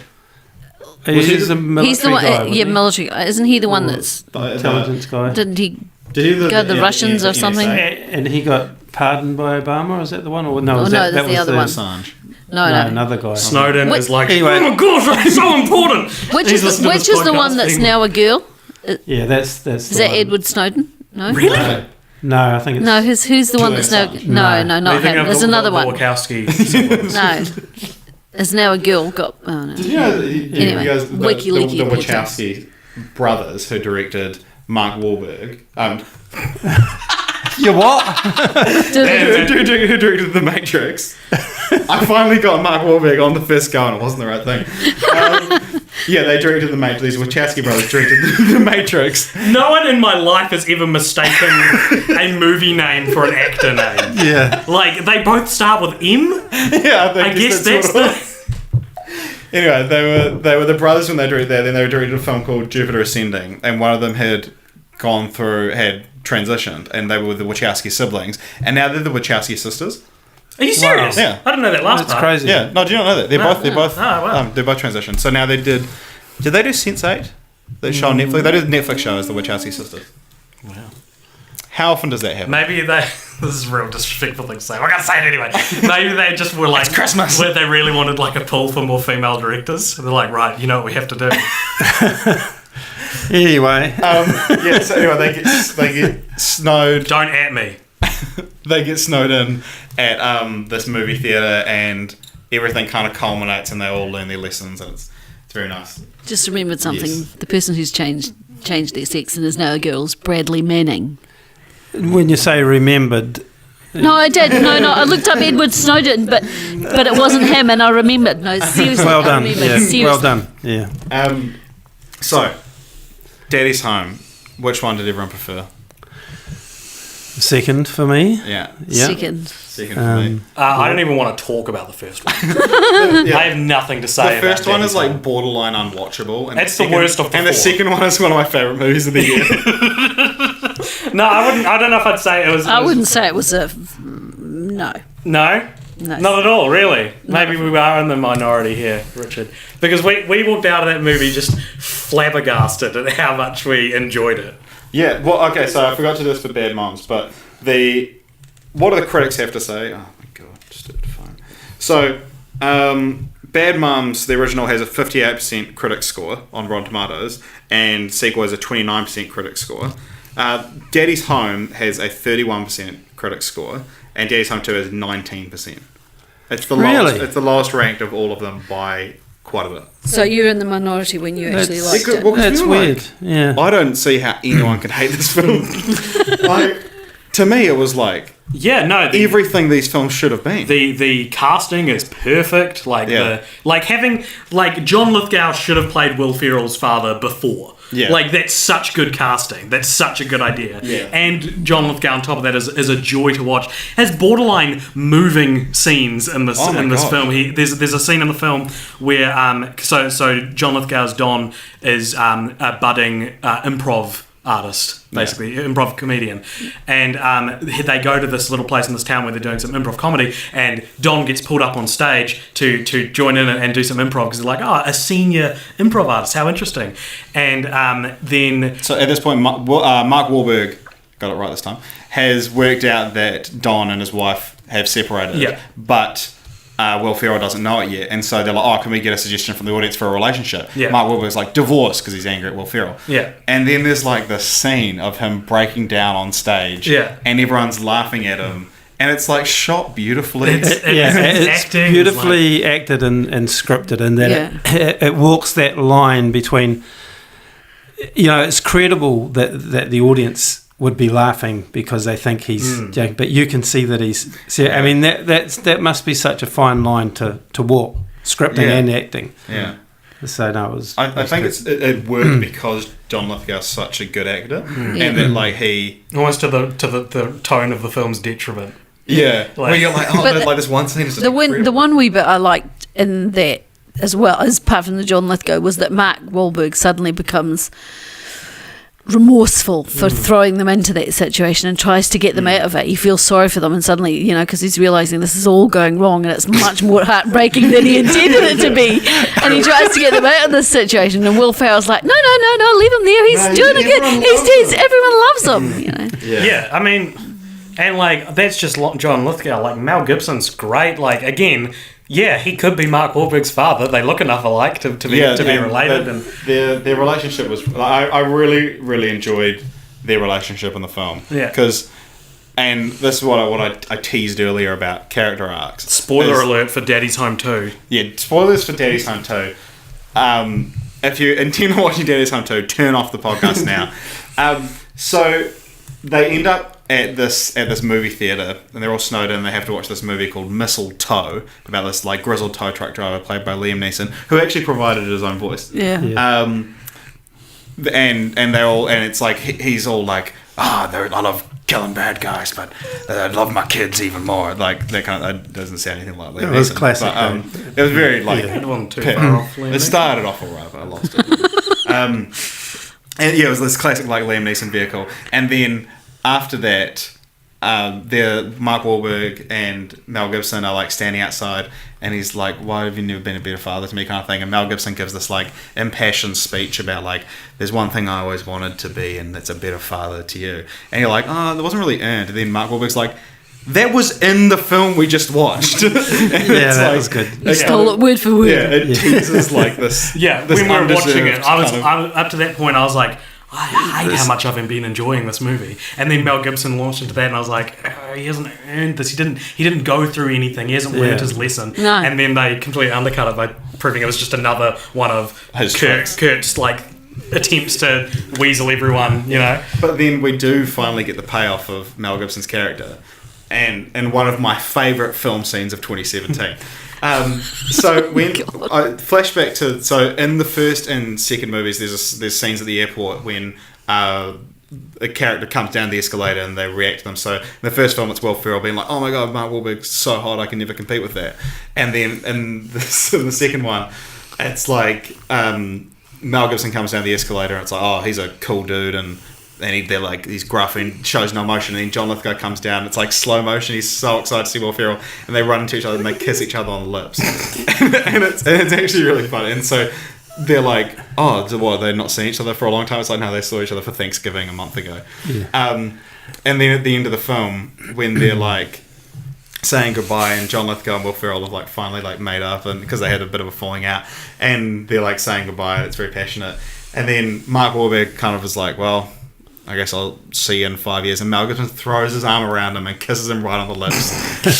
He's a military He's the one, guy. wasn't he? military guy. Isn't he the one that's... Intelligence guy. Didn't he Did he go to the Russians or something? And he got pardoned by Obama, is that the one? Or no, Oh, that that's the was other one. Assange. No. another guy. Snowden is like, Anyway. oh my gosh, that's so important. Which He's is listening to this the one podcast that's being- now a girl? Yeah, that's Is the that one. Edward Snowden? No. Really? No, I think it's... No, who's the one that's now... Assange. No, No. not him. There's another one. Wachowski. No. There's now a girl got... Oh, no. Did you know Anyway, you guys, the WikiLeaks Wachowski brothers who directed Mark Wahlberg, You what? who directed The Matrix? I finally got Mark Wahlberg on the first go and it wasn't the right thing. They directed The Matrix. These Wachowski brothers directed The Matrix. No one in my life has ever mistaken a movie name for an actor name. Yeah. Like, they both start with M? Yeah, I guess that's the... Anyway, they were the brothers when they directed that. Then they directed a film called Jupiter Ascending, and one of them had transitioned, and they were the Wachowski siblings, and now they're the Wachowski sisters. Are you serious? Wow. Yeah. I didn't know that last That's part. crazy. Yeah, no, do you not know that? They're both Oh, wow. they're both transitioned. So now they did they do Sense8? That show on Netflix? They did a Netflix show as the Wachowski sisters. Wow. How often does that happen? Maybe they... This is a real disrespectful thing to say. I'm going to say it anyway. Maybe they just were like... It's Christmas. Where they really wanted like a pull for more female directors. They're like, right, you know what we have to do. Anyway. So anyway, they get snowed. Don't at me. They get snowed in at this movie theater, and everything kind of culminates, and they all learn their lessons, and it's very nice. Just remembered something. Yes. The person who's changed their sex and is now a girl is Bradley Manning. When you say remembered... No, I did. No, I looked up Edward Snowden, but it wasn't him, and I remembered. No, seriously, Well I done. remembered. Yeah. Seriously. Well done. Yeah. So, Daddy's Home. Which one did everyone prefer? Second for me. Yeah, Yeah. Second. second for me. I don't even want to talk about the first one. Yeah. I have nothing to say The first about one is Daddy's like borderline unwatchable. And It's the worst of the And the four. second one is one of my favourite movies of the year. Home. No, I wouldn't. I don't know if I'd say it was... I wouldn't say it was a... No. No? No. Not at all, really. Maybe we are in the minority here, Richard. Because we walked out of that movie just flabbergasted at how much we enjoyed it. Yeah, well, okay, so I forgot to do this for Bad Moms, but the what do the critics have to say? Oh my god, just did the phone. So, Bad Mums, the original, has a 58% critic score on Rotten Tomatoes, and sequel has a 29% critic score. Daddy's Home has a 31% critic score, and Daddy's Home 2 has 19%. It's the lowest. It's the lowest ranked of all of them by quite a bit. So you're in the minority when you actually liked it. That's weird. Yeah. I don't see how anyone can hate this film. To me, it was like everything these films should have been. The casting is perfect. Having John Lithgow should have played Will Ferrell's father before. Yeah. Like, that's such good casting. That's such a good idea. Yeah. And John Lithgow on top of that is a joy to watch. Has borderline moving scenes in this film. There's a scene in the film where so John Lithgow's Don is a budding improv artist, basically, improv comedian, and they go to this little place in this town where they're doing some improv comedy, and Don gets pulled up on stage to join in and do some improv because they're like, a senior improv artist, how interesting. And then so at this point, Mark Wahlberg, got it right this time, has worked out that Don and his wife have separated, but Will Ferrell doesn't know it yet, and so they're like, can we get a suggestion from the audience for a relationship? Mark Wahlberg's like, divorce, because he's angry at Will Ferrell. And then there's like this scene of him breaking down on stage, and everyone's laughing at him, and it's like shot beautifully. It's beautifully acted and scripted, and that it walks that line between, it's credible that the audience would be laughing because they think he's joking, but you can see that he's. I mean, that must be such a fine line to walk, scripting and acting. Yeah. So no, it was. I think it worked because John Lithgow's such a good actor, and then like he almost to the tone of the film's detriment. Yeah, where you're like, like this one scene is the one wee bit I liked in that as well, as apart from the John Lithgow, was that Mark Wahlberg suddenly becomes remorseful for throwing them into that situation and tries to get them out of it. He feels sorry for them, and suddenly, because he's realising this is all going wrong and it's much more heartbreaking than he intended it to be, and he tries to get them out of this situation, and Will Ferrell's like, no, leave him there, he's doing it good, everyone loves him. Yeah, I mean, and like, that's just John Lithgow. Like, Mel Gibson's great. Like, again, he could be Mark Wahlberg's father. They look enough alike to be related. And their relationship was. I really, really enjoyed their relationship in the film. Yeah. And this is what I teased earlier about character arcs. Spoiler alert for Daddy's Home 2. Yeah, spoilers for Daddy's Home 2. If you intend on watching Daddy's Home 2, turn off the podcast now. So they end up at this movie theatre, and they're all snowed in. They have to watch this movie called Mistletoe, about this like grizzled tow truck driver played by Liam Neeson, who actually provided his own voice. And it's like he's all like, I love killing bad guys, but I love my kids even more. Like that doesn't sound anything like Liam Neeson. It was classic. But, it was very like it wasn't too far off. It started off alright, but I lost it. And it was this classic like Liam Neeson vehicle, and then after that, Mark Wahlberg and Mel Gibson are like standing outside, and he's like, "Why have you never been a better father to me?" kind of thing. And Mel Gibson gives this like impassioned speech about like, "There's one thing I always wanted to be, and that's a better father to you." And you're like, "Oh, that wasn't really earned." And then Mark Wahlberg's like, "That was in the film we just watched." That was good. You stole it word for word. Yeah, it teases like this. When we were watching it, I was up to that point. I was like, I hate how much I've been enjoying this movie. And then Mel Gibson launched into that, and I was like, he hasn't earned this. He didn't go through anything. He hasn't learned his lesson. No. And then they completely undercut it by proving it was just another one of Kurt's like attempts to weasel everyone, But then we do finally get the payoff of Mel Gibson's character, and one of my favourite film scenes of 2017. So when I flashback to in the first and second movies, there's scenes at the airport when a character comes down the escalator and they react to them. So in the first film, it's Will Ferrell being like, "Oh my god, Mark Wahlberg's so hot, I can never compete with that." And then in the second one, it's like Mel Gibson comes down the escalator and it's like, "Oh, he's a cool dude," and they're like, he's gruff and shows no emotion, and then John Lithgow comes down and it's like slow motion. He's so excited to see Will Ferrell, and they run into each other and they kiss each other on the lips. and it's actually really funny. And so they're like, oh, what, they've not seen each other for a long time? It's like, no, they saw each other for Thanksgiving a month ago. Yeah. And then at the end of the film, when they're like saying goodbye, and John Lithgow and Will Ferrell have like finally like made up, and because they had a bit of a falling out, and they're like saying goodbye, it's very passionate. And then Mark Wahlberg kind of is like, well, I guess I'll see you in 5 years. And Mel Gibson throws his arm around him and kisses him right on the lips.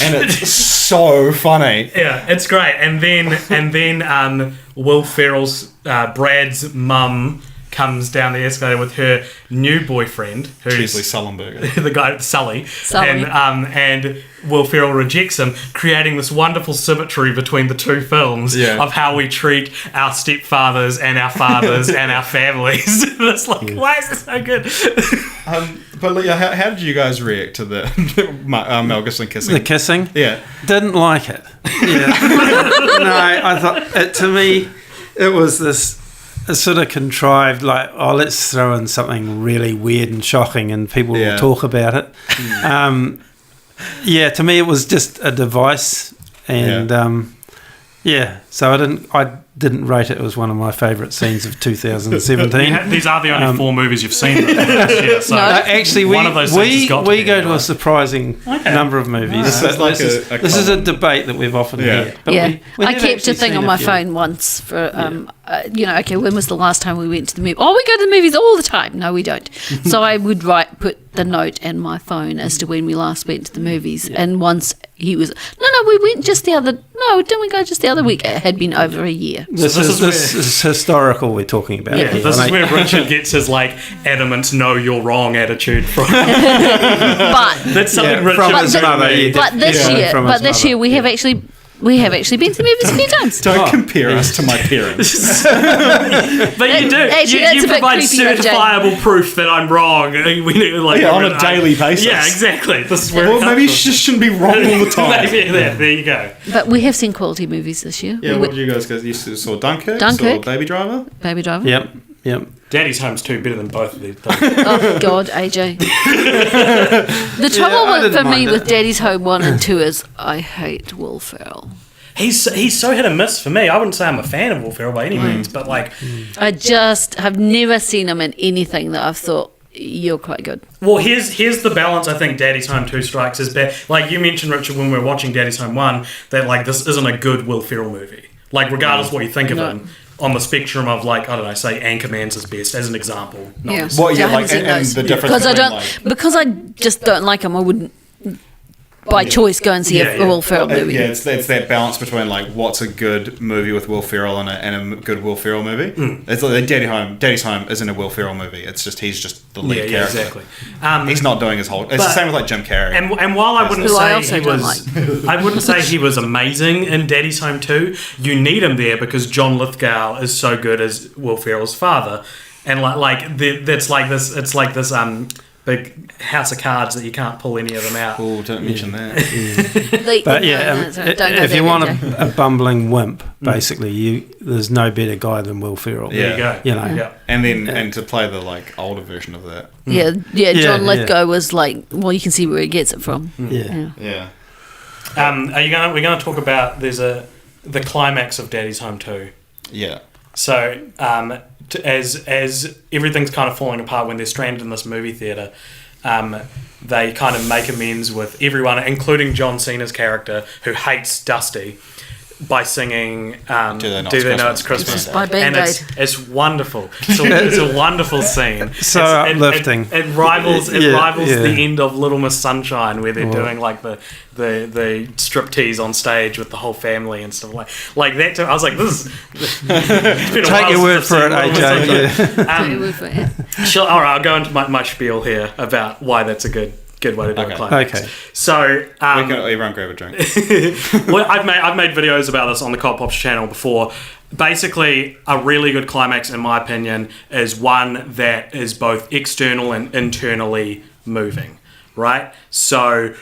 And it's so funny. Yeah, it's great. And then Will Ferrell's Brad's mum comes down the escalator with her new boyfriend, who's Chesley Sullenberger. the guy Sully. Sully. And Will Ferrell rejects him, creating this wonderful symmetry between the two films of how we treat our stepfathers and our fathers and our families. It's like, why is this so good? But yeah, how did you guys react to the Mel Gibson kissing? The kissing? Yeah. Didn't like it. Yeah. No, I thought, to me, it was this sort of contrived, like, oh, let's throw in something really weird and shocking and people will talk about it. To me it was just a device, and so I didn't rate it. It was one of my favourite scenes of 2017. These are the only 4 movies you've seen this year. So actually, one of those we go to a surprising number of movies. This is a debate that we've often had. But we I have kept a actually thing seen on a my few. phone once for, when was the last time we went to the movie? Oh, we go to the movies all the time. No, we don't. So I would put the note in my phone as to when we last went to the movies. Yeah. And once he was, we went just didn't we go just the other week? It had been over a year. This is historical we're talking about. Yeah, here. this is where Richard gets his adamant "no, you're wrong" attitude from. But that's something Richard from his mother. But this year we have actually been to the movies a few times. Don't compare us to my parents. But you do. You provide certifiable proof that I'm wrong. On a daily basis. Yeah, exactly. This is where maybe you just shouldn't be wrong all the time. There you go. But we have seen quality movies this year. Yeah, what did you guys You saw Dunkirk? Saw Baby Driver? Baby Driver? Yep. Daddy's Home's too better than both of these. Oh God, AJ. The trouble for me with Daddy's Home 1 and 2 is I hate Will Ferrell. He's so hit and miss for me. I wouldn't say I'm a fan of Will Ferrell by any means, but I just have never seen him in anything that I've thought you're quite good. Well, here's the balance I think Daddy's Home 2 strikes is bad. Like you mentioned, Richard, when we were watching Daddy's Home 1, that this isn't a good Will Ferrell movie. Regardless of what you think of him, on the spectrum of say Anchorman's his best as an example. Yeah. And the difference because I just don't like him. I wouldn't by choice go and see a Will Ferrell movie. Yeah, it's that balance between what's a good movie with Will Ferrell and a good Will Ferrell movie. It's like Daddy's Home isn't a Will Ferrell movie. It's just he's just the lead character. Exactly. He's not doing his whole. It's the same with Jim Carrey. And while I wouldn't say I wouldn't say he was amazing in Daddy's Home 2. You need him there because John Lithgow is so good as Will Ferrell's father, and that's like this. It's like this big house of cards that you can't pull any of them out. Oh, don't mention that. But if you want a bumbling wimp, basically, there's no better guy than Will Ferrell. There you go. Yeah. And to play the older version of that. John Lithgow was you can see where he gets it from. Yeah. We're gonna talk about the climax of Daddy's Home 2. Yeah. So as everything's kind of falling apart when they're stranded in this movie theater, they kind of make amends with everyone, including John Cena's character, who hates Dusty, by singing Do They Know It's Christmas? By Band-Aid. It's wonderful. It's a wonderful scene. So uplifting. It rivals the end of Little Miss Sunshine, where they're doing the striptease on stage with the whole family and stuff like that. I was like, this is take your word for it, AJ. Sure. All right, I'll go into my spiel here about why that's a good way to do a climax. Okay. So everyone grab a drink. Well, I've made videos about this on the Cult Popture channel before. Basically, a really good climax, in my opinion, is one that is both external and internally moving. Right. So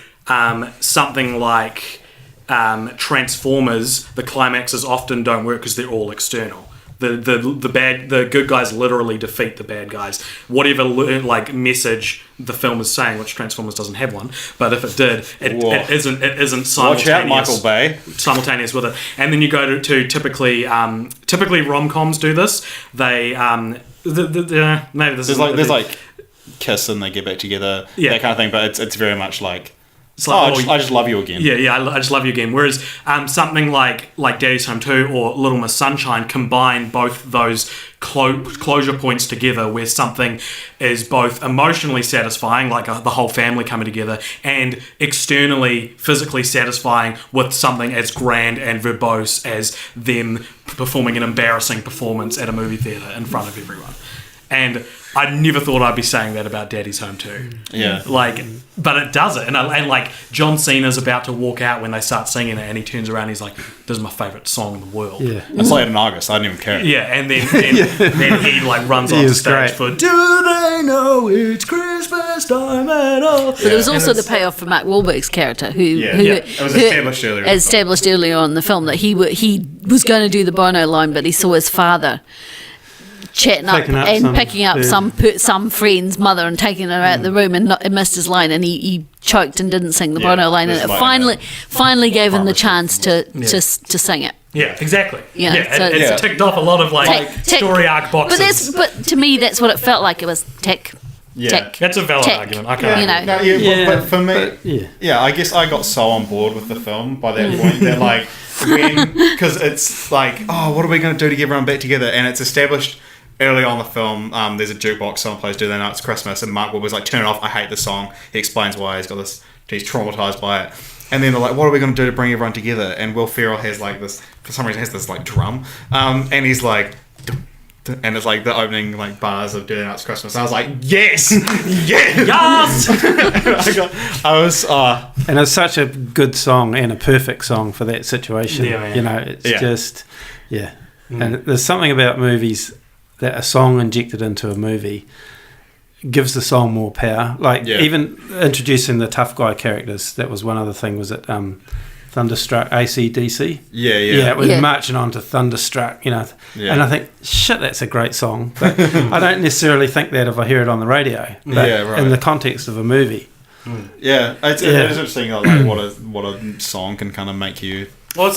something like Transformers, the climaxes often don't work because they're all external. the good guys literally defeat the bad guys. Whatever like message the film is saying, which Transformers doesn't have one, but if it did, it isn't simultaneous. Watch out, Michael Bay. Simultaneous with it, and then you go to typically rom-coms do this. They maybe this is there's like kiss and they get back together, that kind of thing. But it's very much like. It's like, I just love you again. Yeah, I just love you again. Whereas something like Daddy's Home 2 or Little Miss Sunshine combine both those closure points together, where something is both emotionally satisfying, like the whole family coming together, and externally, physically satisfying with something as grand and verbose as them performing an embarrassing performance at a movie theatre in front of everyone. And I never thought I'd be saying that about Daddy's Home 2. Yeah. But it does it. And John Cena's about to walk out when they start singing it, and he turns around and he's like, this is my favourite song in the world. Yeah. It's like in August. I didn't even care. Yeah, and then he runs onto stage great. for Do They Know It's Christmas Time at All? But there was also the payoff for Mark Wahlberg's character, who it was established earlier. Established earlier on in the film that he was going to do the Bono line, but he saw his father chatting up and picking up some friend's mother and taking her out of the room and missed his line, and he choked and didn't sing the Bono line, and it finally gave him the chance to sing it. Yeah, exactly. It's ticked off a lot of story arc boxes. But to me, that's what it felt like. It was tick. Tick, that's a valid tick, argument. I can't. But for me, I guess I got so on board with the film by that point that because it's like, oh, what are we going to do to get everyone back together? And it's established early on in the film. There's a jukebox, someone plays Do They Know It's Christmas, and Mark Wahlberg's like, turn it off, I hate this song. He explains why he's traumatized by it. And then they're like, what are we going to do to bring everyone together? And Will Ferrell has like this, for some reason, has this like drum, and he's like, and it's like the opening like bars of Do They Know It's Christmas. And I was like, yes. And it's such a good song and a perfect song for that situation. It's just and there's something about movies that a song injected into a movie gives the song more power. Even introducing the tough guy characters, that was one other thing. Was it Thunderstruck, AC/DC? It was marching on to Thunderstruck, and I think, shit, that's a great song, but I don't necessarily think that if I hear it on the radio, but in the context of a movie. It is interesting what a song can kind of make you. Well,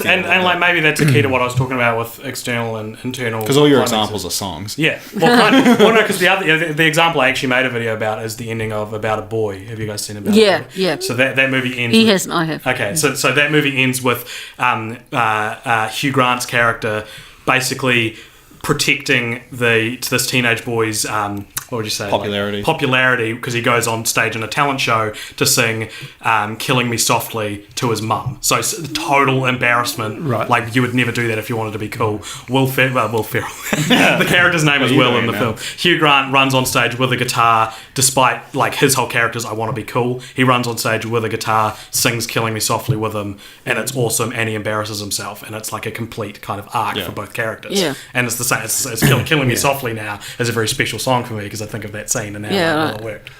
maybe that's a key to what I was talking about with external and internal. Because all your examples are songs. Yeah. Well, no, because the example I actually made a video about is the ending of About a Boy. Have you guys seen About a Boy? Yeah. So that movie ends. He hasn't. I have. Okay. So that movie ends with Hugh Grant's character basically protecting this teenage boy's what would you say? Popularity, because he goes on stage in a talent show to sing Killing Me Softly to his mum. So it's total embarrassment. Right. Like, you would never do that if you wanted to be cool. Will Ferrell. The character's name is Will in the film. Hugh Grant runs on stage with a guitar, despite like his whole character's I want to be cool. He runs on stage with a guitar, sings Killing Me Softly with him, and it's awesome, and he embarrasses himself, and it's like a complete kind of arc for both characters. Yeah. And it's the same. It's Killing Me Softly now is a very special song for me, because I think of that scene and how it worked.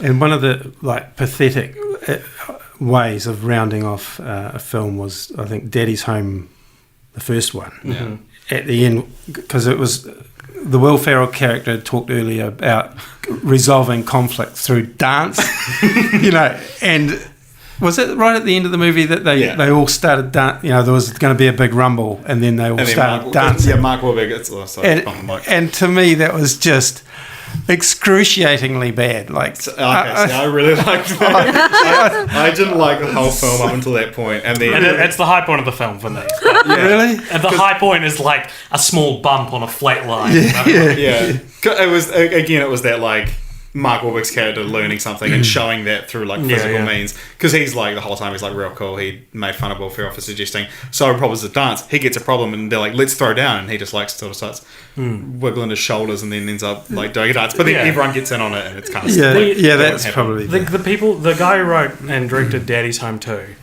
And one of the pathetic ways of rounding off a film was, I think, Daddy's Home, the first one. At the end, because it was the Will Ferrell character talked earlier about resolving conflict through dance, and was it right at the end of the movie that they all started there was going to be a big rumble, and then they all started dancing. Yeah, Mark Wahlberg. And to me, that was just excruciatingly bad. I really liked that. I didn't like the whole film up until that point, and then it's the high point of the film for me. Really? And the high point is like a small bump on a flat line. It was that Mark Wahlberg's character learning something and showing that through physical means, because he's the whole time he's real cool. He made fun of Will Ferrell for suggesting sorry problems with dance. He gets a problem and they're like, let's throw down, and he just sort of starts wiggling his shoulders and then ends up doing a dance. But then everyone gets in on it, and it's kind of that's probably the guy who wrote and directed Daddy's Home 2.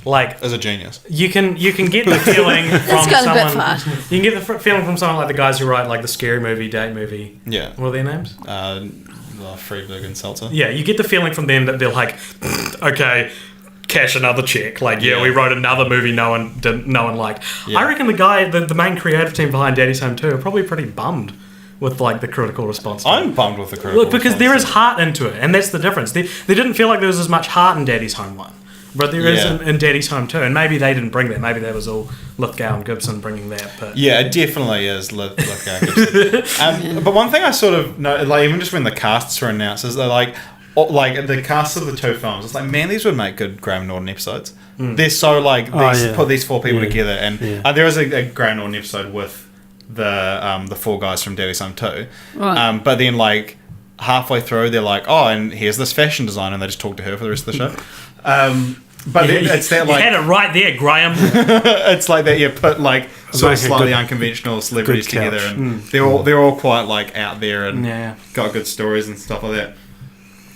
As a genius, you can get the feeling from someone. You can get the feeling from someone like the guys who write the Scary Movie, Date Movie. Yeah, what are their names? Friedberg and Seltzer. Yeah, you get the feeling from them that they're like, okay, cash another check. Like, Yeah. we wrote another movie no one liked. Yeah. I reckon the main creative team behind Daddy's Home 2 are probably pretty bummed with like the critical response to it. I'm bummed with the critical Look, because there is response. heart into it, and that's the difference. They didn't feel like there was as much heart in Daddy's Home 1, but there is Yeah. in Daddy's Home 2, and maybe they didn't bring that. Maybe that was all Lithgow and Gibson bringing that. But Yeah, it definitely is. But one thing I sort of know, like even just when the casts were announced, is that like the casts of the two films, it's like, man, these would make good Graham Norton episodes. They're so like put these four people together, and there is a Graham Norton episode with the four guys from Daddy's Home 2. Right. But then like halfway through, they're like, oh, and here's this fashion designer, and they just talk to her for the rest of the show. But then it's that like you had it right there, Graham. it's like that you put like sort of Like a slightly good- unconventional celebrities good couch. together, and they're all quite like out there and Yeah. got good stories and stuff like that.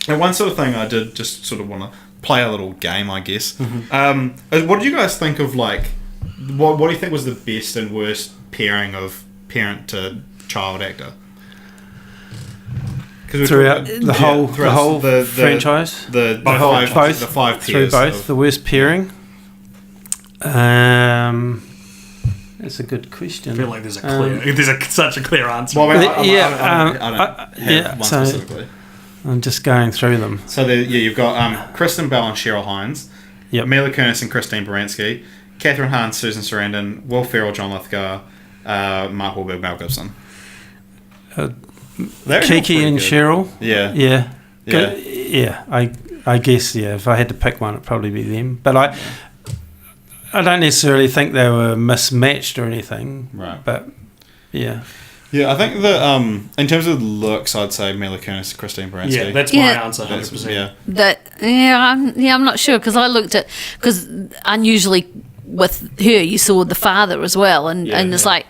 And one sort of thing I did just sort of want to play a little game, I guess. What do you guys think of like what do you think was the best and worst pairing of parent to child actor? Throughout the whole franchise, the five through tiers both of- the worst pairing. That's a good question. I feel like there's such a clear answer. Well, I mean, Yeah, I don't have one so- specifically. I'm just going through them. So you've got Kristen Bell and Cheryl Hines, Yep. Mila Kunis and Christine Baranski, Catherine Hahn, Susan Sarandon, Will Ferrell, John Lithgow, Mark Wahlberg, Mel Gibson. They're all Kiki pretty and good. Cheryl. Yeah. Yeah. Yeah. Good. Yeah. I guess, yeah, if I had to pick one, it'd probably be them. But I don't necessarily think they were mismatched or anything. Right. But yeah. Yeah, I think that in terms of looks, I'd say Mila Kunis, Christine Baranski. Yeah, that's Yeah. my answer, 100%. Yeah. I'm not sure because I looked at because unusually with her you saw the father as well, and it's like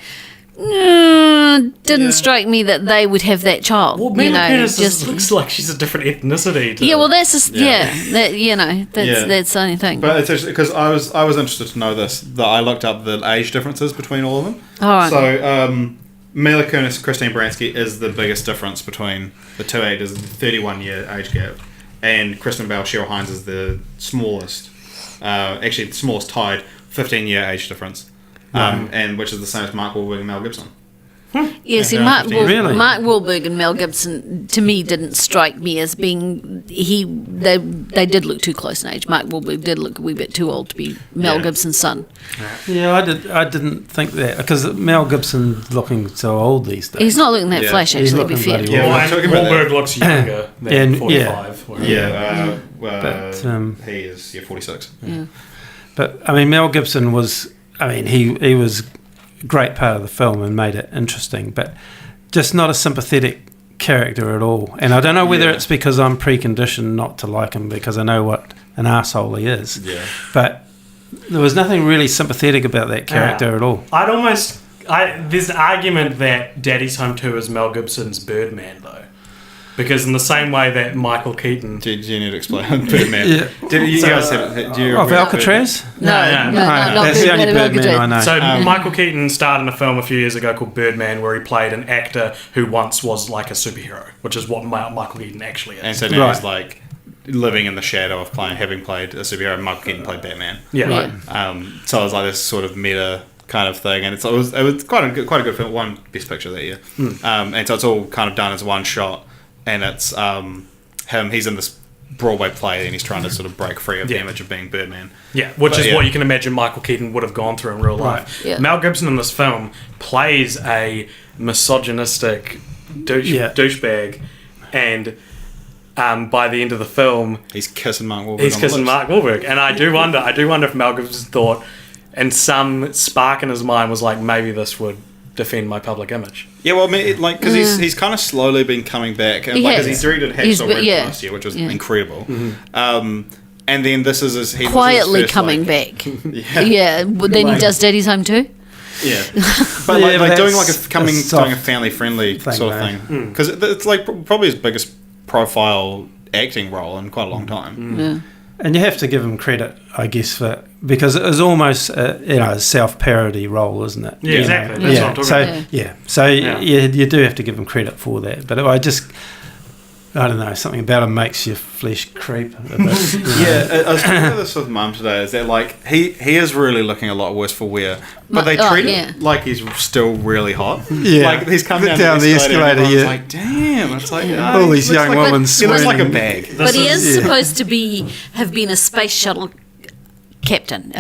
didn't strike me that they would have that child. Well, Mila Kunis looks like she's a different ethnicity. To that's just that's the only thing. But it's actually because I was interested to know this, that I looked up the age differences between all of them. All right. So Mila Kunis, Christine Baranski is the biggest difference between the two ages, 31-year age gap, and Kristen Bell, Cheryl Hines is the smallest. Actually, the smallest tied 15-year age difference, and which is the same as Mark Wahlberg and Mel Gibson. Yeah, see, Yeah, Mark 15. Really? Wahlberg and Mel Gibson to me didn't strike me as being they did look too close in age. Mark Wahlberg did look a wee bit too old to be Mel Yeah. Gibson's son. Yeah, I didn't think that because Mel Gibson's looking so old these days. He's not looking that Yeah. flash, He's actually, to be looking fair. bloody Yeah, Well, we're and talking about Wahlberg looks younger than And- 45. whereas- But, he is 46. Yeah. But I mean, Mel Gibson was. I mean, he was a great part of the film and made it interesting, but just not a sympathetic character at all. And I don't know whether Yeah. it's because I'm preconditioned not to like him because I know what an arsehole he is. Yeah. But there was nothing really sympathetic about that character at all. There's an argument that Daddy's Home 2 is Mel Gibson's Birdman, though. Because in the same way that Michael Keaton... Do you need to explain Birdman? Yeah. Do you guys have... Do you Of remember Alcatraz? No, not that's the only Birdman, Birdman I know. So Michael Keaton starred in a film a few years ago called Birdman, where he played an actor who once was like a superhero, which is what Michael Keaton actually is. And so now Right. he's like living in the shadow of having played a superhero. Michael Keaton played Batman. Yeah. Yeah. So it was like this sort of meta kind of thing, and it was quite a good film. Won Best Picture that year. And so it's all kind of done as one shot, and it's him. He's in this Broadway play, and he's trying to sort of break free of the image of being Birdman. Yeah, which But is yeah. what you can imagine Michael Keaton would have gone through in real life. Yeah. Mel Gibson in this film plays a misogynistic douchebag, and by the end of the film, He's kissing Mark Wahlberg. he's on the kissing lips. Mark Wahlberg. And I do wonder if Mel Gibson thought, and some spark in his mind was like, maybe this would defend my public image. Yeah, well, I mean, because he's kind of slowly been coming back, and He because has. he directed He's Hacksaw been- Ridge yeah. last year, which was Yeah. incredible. And then this is his Quietly first, coming like, back. Yeah, but then he does Daddy's Home too. Yeah, but Yeah, like but doing like that's a doing a soft family friendly thing, sort of though. thing, because it's like probably his biggest profile acting role in quite a long time. Yeah. And you have to give him credit, I guess, for because it was almost a self-parody role, isn't it? Yeah, You exactly. know? That's what I'm talking so, about. So you do have to give him credit for that. But I don't know, something about him makes your flesh creep a bit. Yeah, I was talking about this with Mum today. Is that like he is really looking a lot worse for wear, but they treat it like he's still really hot. Yeah, like he's come down the escalator. And like, damn, it's like all these young women. He looks like a bag. But he is supposed to have been a space shuttle captain,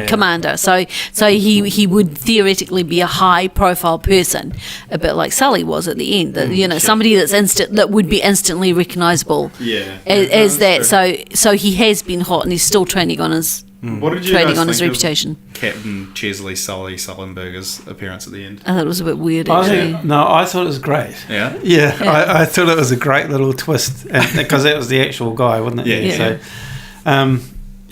commander. So he would theoretically be a high profile person, a bit like Sully was at the end. That somebody that would be instantly recognisable. As that. So he has been hot, and he's still training on his. What did you trading guys on his think reputation. Of Captain Chesley Sully Sullenberger's appearance at the end? I thought it was a bit weird. I thought it was great. Yeah? Yeah. I thought it was a great little twist, because that was the actual guy, wasn't it? Yeah. So,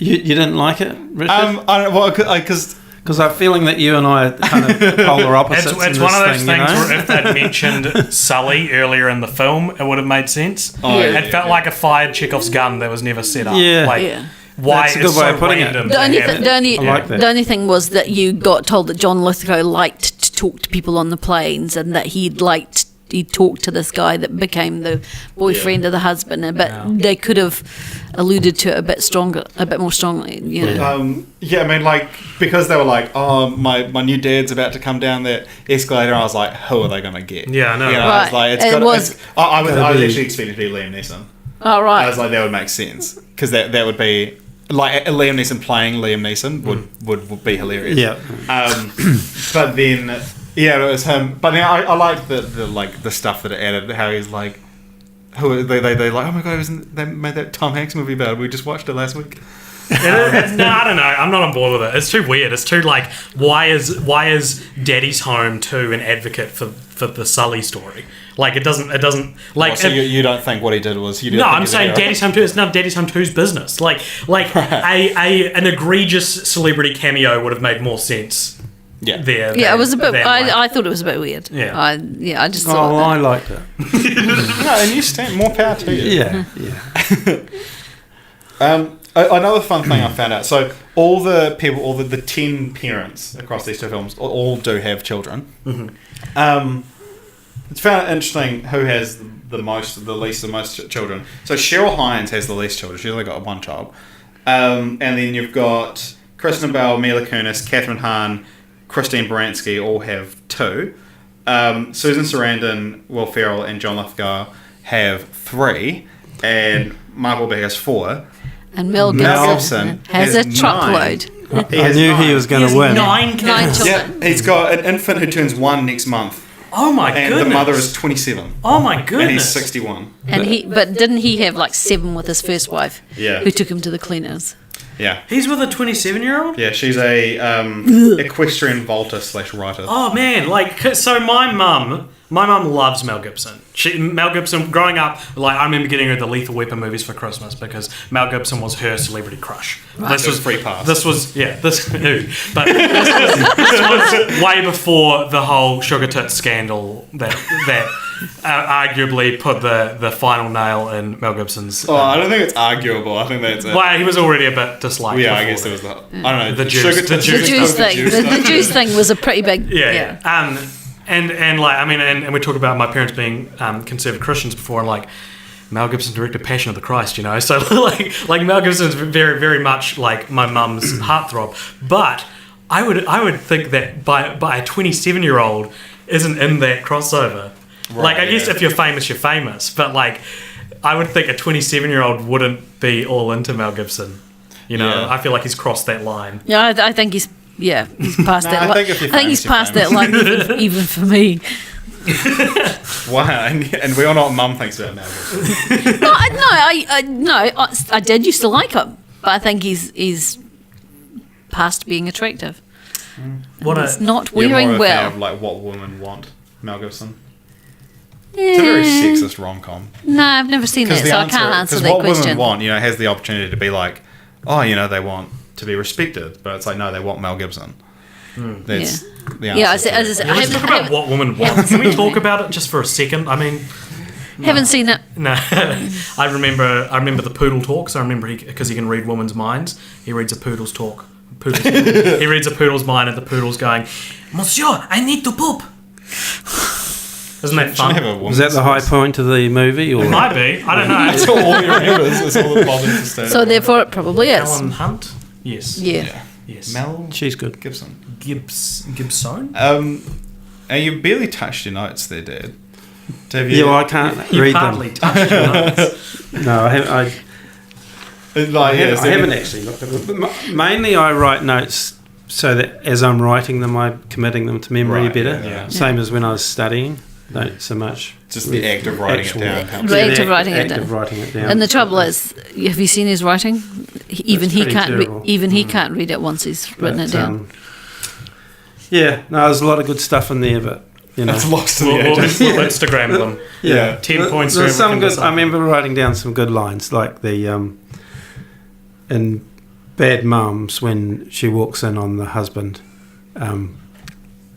you didn't like it, Richard? I don't know, because I'm feeling that you and I are kind of polar opposites. It's one of those things where if they'd mentioned Sully earlier in the film, it would have made sense. It felt like a fired Chekhov's gun that was never set up. Why that's a good way of putting it. The only thing was that you got told that John Lithgow liked to talk to people on the planes, and that he talked to this guy that became the boyfriend of the husband, but they could have alluded to it a bit more strongly. Because they were like, oh, my new dad's about to come down that escalator, I was like, who are they going to get? Yeah, I know. I was like, I was actually expecting it to be Liam Neeson. Oh, right. I was like, that would make sense, because that would be like Liam Neeson playing Liam Neeson would be hilarious. Yeah. But then it was him. But then I liked the stuff that it added. How he's like, who they like? Oh my god, they made that Tom Hanks movie about it. We just watched it last week. No, I don't know. I'm not on board with it. It's too weird. It's too like, why is Daddy's Home 2 an advocate for the Sully story? Like it doesn't like. So you don't think what he did was? No, I'm saying Daddy's Home 2. It's not Daddy's Home 2's business. Like an egregious celebrity cameo would have made more sense. Yeah. It was a bit. I thought it was a bit weird. Yeah. I just thought. I liked it. No, and you stand more power to you. Yeah. Another fun thing I found out. So all the 10 parents across these two films all do have children. Mm-hmm. It's found it interesting who has the most children. So Cheryl Hines has the least children. She's only got one child. And then you've got Kristen Bell, Mila Kunis, Catherine Hahn, Christine Baranski all have 2. Susan Sarandon, Will Ferrell, and John Lithgow have 3. And Mark Wahlberg has 4. And Mel Gibson has a truckload. I knew he was going to win. 9 kids. Yeah, he's got an infant who turns 1 next month. Oh my goodness! And the mother is 27. Oh my goodness! And he's 61. But didn't he have like 7 with his first wife? Yeah. Who took him to the cleaners? Yeah. He's with a 27-year-old? Yeah, she's a equestrian vaulter / writer. Oh man, so my mum loves Mel Gibson. Mel Gibson, growing up, I remember getting her the Lethal Weapon movies for Christmas because Mel Gibson was her celebrity crush. Right. This was free pass. This was but this was way before the whole sugar tit scandal that arguably put the final nail in Mel Gibson's. I don't think it's arguable. I think that's it. Well, he was already a bit disliked. Yeah, I guess there was I don't know, the juice. The juice thing. The juice thing was a pretty big. Yeah. And we talk about my parents being conservative Christians before, and Mel Gibson directed Passion of the Christ, so like Mel Gibson's very, very much like my mum's heartthrob. But I would think that by a 27-year-old isn't in that crossover. Right, I guess if you're famous, you're famous. But I would think a 27-year-old wouldn't be all into Mel Gibson. I feel like he's crossed that line. Yeah, I think he's. Yeah, he's past that line. I think he's past that line even for me. Wow, and we all know what Mum thinks about Mel Gibson. I did used to like him, but I think he's past being attractive. He's not wearing well. Fan of, what women want, Mel Gibson. It's a very sexist rom-com. No, I've never seen that, so I can't answer that question. Because what women want, has the opportunity to be like, they want to be respected, but it's like, no, they want Mel Gibson. That's the answer. Let's talk about what women want. Can we talk about it just for a second? I mean, haven't seen it. No, I remember the poodle talks. I remember because he can read women's minds. He reads a poodle's talk. He reads a poodle's mind, and the poodle's going, "Monsieur, I need to poop." Isn't that Shouldn't fun? have a woman's Was that the high voice. point of the movie? Or It might be. I don't know. That's all you remember. That's all that bothers to stand So up. therefore, it probably is. Alan Hunt? Yes. Yeah. Yes. Mel She's good. Gibson. Gibson? And you barely touched your notes there, Dad. Have Yeah, well, I can't You read hardly them. touched your notes. No, I haven't actually looked at them. But mainly, I write notes so that as I'm writing them, I'm committing them to memory Right, better. yeah. Same as when I was studying. Don't so much. Just the act of writing actual- it down. helps. The act of the writing it act down. of writing it down. And the trouble is, have you seen his writing? Even he pretty can't. terrible. Even he can't read it once he's written it down. Yeah, no, there's a lot of good stuff in there, but you know, It's lost in We'll, the we'll, ages. we'll Instagram them. Yeah. 10 points There's for some everything good. I remember writing down some good lines, like the in Bad Mums when she walks in on the husband,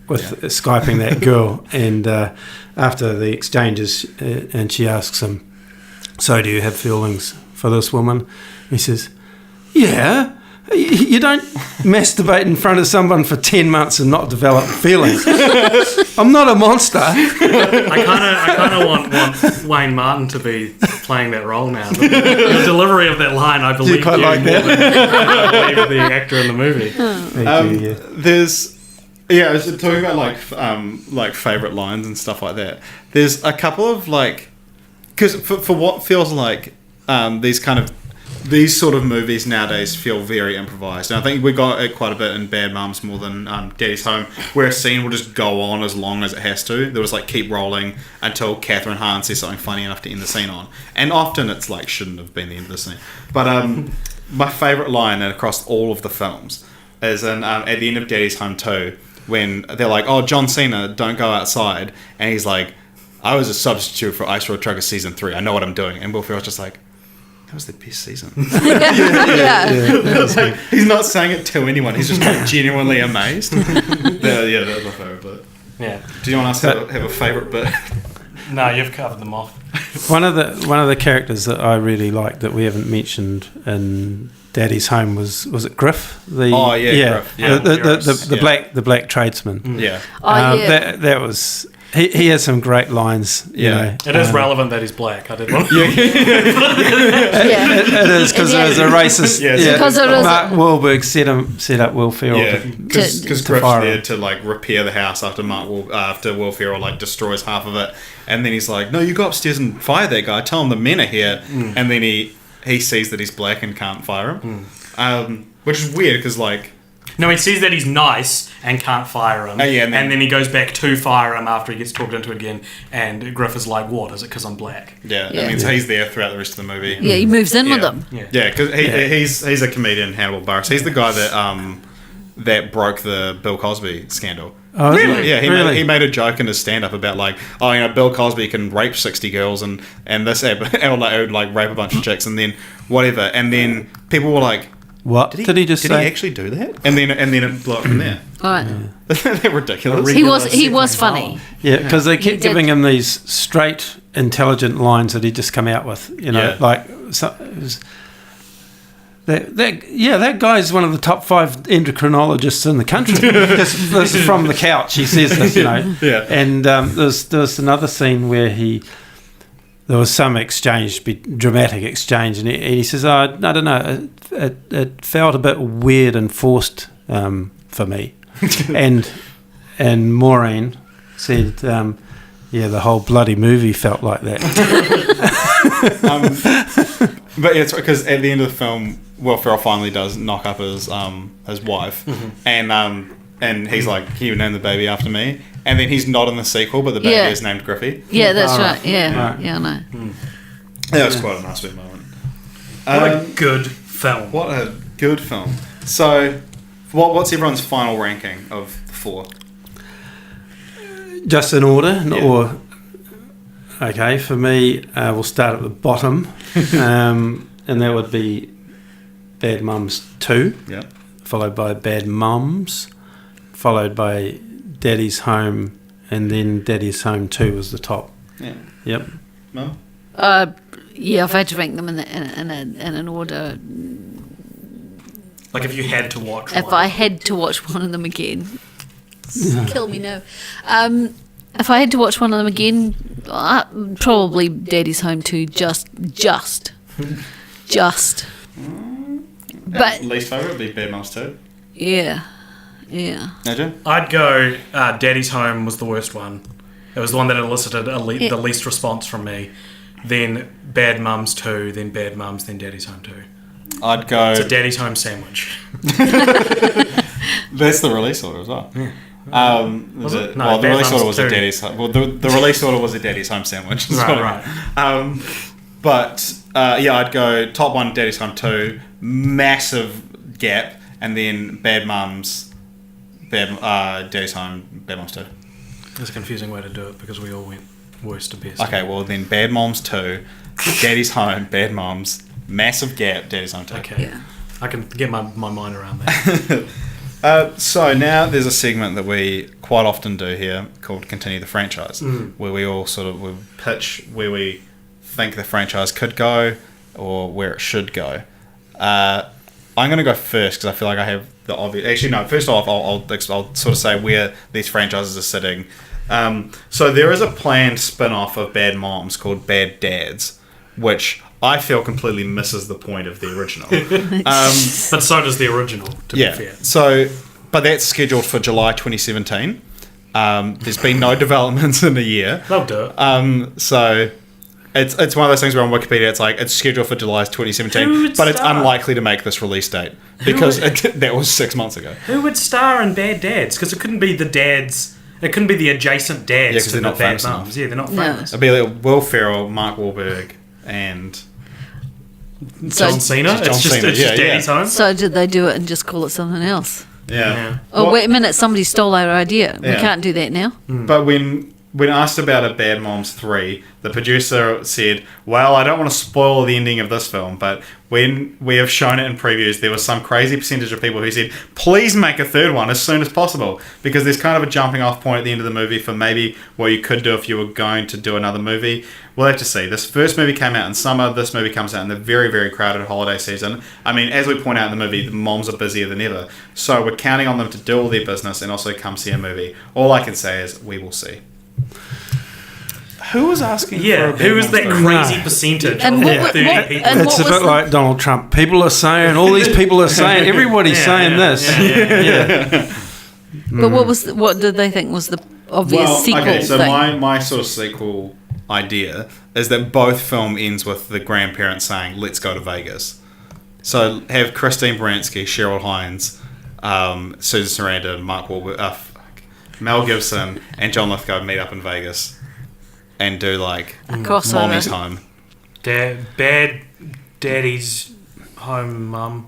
with skyping that girl, and after the exchanges, and she asks him, "So do you have feelings for this woman?" He says, "Yeah." You don't masturbate in front of someone for 10 months and not develop feelings. I'm not a monster. I kind of want Wayne Martin to be playing that role now. The delivery of that line, I believe quite you like more that? than I believe the actor in the movie. There's I was talking about like favorite lines and stuff like that. There's a couple of because for what feels like these sort of movies nowadays feel very improvised, and I think we got it quite a bit in Bad Mums more than Daddy's Home, where a scene will just go on as long as it has to. They'll just keep rolling until Catherine Hahn says something funny enough to end the scene on, and often it's shouldn't have been the end of the scene. But my favourite line across all of the films is at the end of Daddy's Home 2, when they're like, "Oh, John Cena, don't go outside," and he's like, "I was a substitute for Ice Road Trucker season 3. I know what I'm doing," and Will Ferrell's just like, "That was the best season." Yeah. He's not saying it to anyone. He's just genuinely amazed. That was my favourite bit. Yeah. Do you want us to have a favourite bit? No, you've covered them off. One of the characters that I really liked that we haven't mentioned in Daddy's Home was it Griff? Griff. Yeah. The black tradesman. Yeah. Oh, yeah. That was. He has some great lines. You know. It is relevant that he's black. I did want to. Yeah. It is because it was a racist. Yeah, Yeah, because it was- Mark Wahlberg set up Will Ferrell. Yeah, because to Griff's fire there him. to repair the house after Will Ferrell destroys half of it, and then he's like, "No, you go upstairs and fire that guy. Tell him the men are here." And then he sees that he's black and can't fire him, which is weird because No, he says that he's nice and can't fire him. Oh, yeah, and then he goes back to fire him after he gets talked into it again. And Griff is like, "What? Is it because I'm black?" yeah, Yeah. that means he's there throughout the rest of the movie. Yeah, he moves in with Yeah. them. Yeah, because he's a comedian, Hannibal Buress. He's the guy that broke the Bill Cosby scandal. Oh, Really? Yeah, Really? he made a joke in his stand-up about Bill Cosby can rape 60 girls and this or rape a bunch of chicks and then whatever, and then people were like, What did he just did say? he actually do that? And then it blew up from there. All right. They're ridiculous. He was funny. Yeah, because they He kept did. giving him these straight, intelligent lines that he'd just come out with. You know, that guy's one of the top 5 endocrinologists in the country. this is from the couch. He says this, you know. Yeah. And there's another scene where there was some dramatic exchange, and he says, "I don't know, it felt a bit weird and forced for me," and Maureen said, "The whole bloody movie felt like that." But it's because at the end of the film, Will Ferrell finally does knock up his wife, and he's like, "Can you name the baby after me?" And then he's not in the sequel, but the baby is named Griffey. Yeah, that's All right. right. Yeah, Right. yeah, I know. That was quite a nice sweet moment. What a good film. What a good film. So, what's everyone's final ranking of the 4? Just in order, Yeah. or okay, for me, we'll start at the bottom, and that would be Bad Mums 2, Yeah. followed by Bad Mums, followed by Daddy's Home, and then Daddy's Home 2 was the top. Yeah. Yep. Mum? Yeah, I've had to rank them in an order. Like if you had to watch If one. I had to watch one of them again, kill me now. If I had to watch one of them again, probably Daddy's Home 2. Just. But least favourite would be Bad Moms 2. yeah. Imagine? I'd go Daddy's Home was the worst one. It was the one that elicited the least response from me. Then Bad Mums 2, then Bad Mums, then Daddy's Home 2. I'd go... It's a Daddy's Home sandwich. That's the release order as well. Yeah. Was it? No, Well, the Bad release Mums order was a 2. Daddy's Home. Well, the release order was a Daddy's Home sandwich. Right. But I'd go top 1 Daddy's Home 2, massive gap, and then Bad Mums, Daddy's Home, Bad Mums 2. That's a confusing way to do it because we all went worst to best. Okay, well then Bad Moms 2, Daddy's Home, Bad Moms, massive gap, Daddy's Home 2. Okay. Yeah. I can get my mind around that. So now there's a segment that we quite often do here called Continue the Franchise, where we all we pitch where we think the franchise could go or where it should go. I'm going to go first because I feel like I have the obvious... Actually, no, first off, I'll sort of say where these franchises are sitting. So there is a planned spin-off of Bad Moms called Bad Dads, which I feel completely misses the point of the original. But so does the original, to be fair. So, but that's scheduled for July 2017. There's been no developments in a year. They'll do it. So it's one of those things where on Wikipedia it's like it's scheduled for July 2017, but it's unlikely to make this release date because that was 6 months ago. Who would star in Bad Dads? Because it couldn't be the dads. It couldn't be the adjacent dads to they're the not Bad famous enough. Mums. Yeah, they're not No. famous. It'd be like Will Ferrell, Mark Wahlberg, and John Cena. John It's just Cena, yeah, Daddy's Home. So did they do it and just call it something else? yeah. Oh, Well, wait a minute, somebody stole our idea. We Yeah. can't do that now. But when asked about a Bad Moms 3, the producer said, well, I don't want to spoil the ending of this film, but when we have shown it in previews, there was some crazy percentage of people who said, please make a third one as soon as possible, because there's kind of a jumping off point at the end of the movie for maybe what you could do if you were going to do another movie. We'll have to see. This first movie came out in summer. This movie comes out in the very, very crowded holiday season. I mean, as we point out in the movie, the moms are busier than ever. So we're counting on them to do all their business and also come see a movie. All I can say is we will see. Who was asking for a Bad who was that Moms crazy No. percentage And of what- the what- 30 what- people? and It's a was bit the- like Donald Trump. People are saying, all these people are saying, everybody's saying this. But what did they think was the obvious sequel so thing? my sort of sequel idea is that both film ends with the grandparents saying, let's go to Vegas. So have Christine Baranski, Cheryl Hines, Susan Sarandon, Mark Wahlberg, Mel Gibson, and John Lithgow meet up in Vegas and do like A crossover. Mommy's Home. Bad Daddy's Home Mum.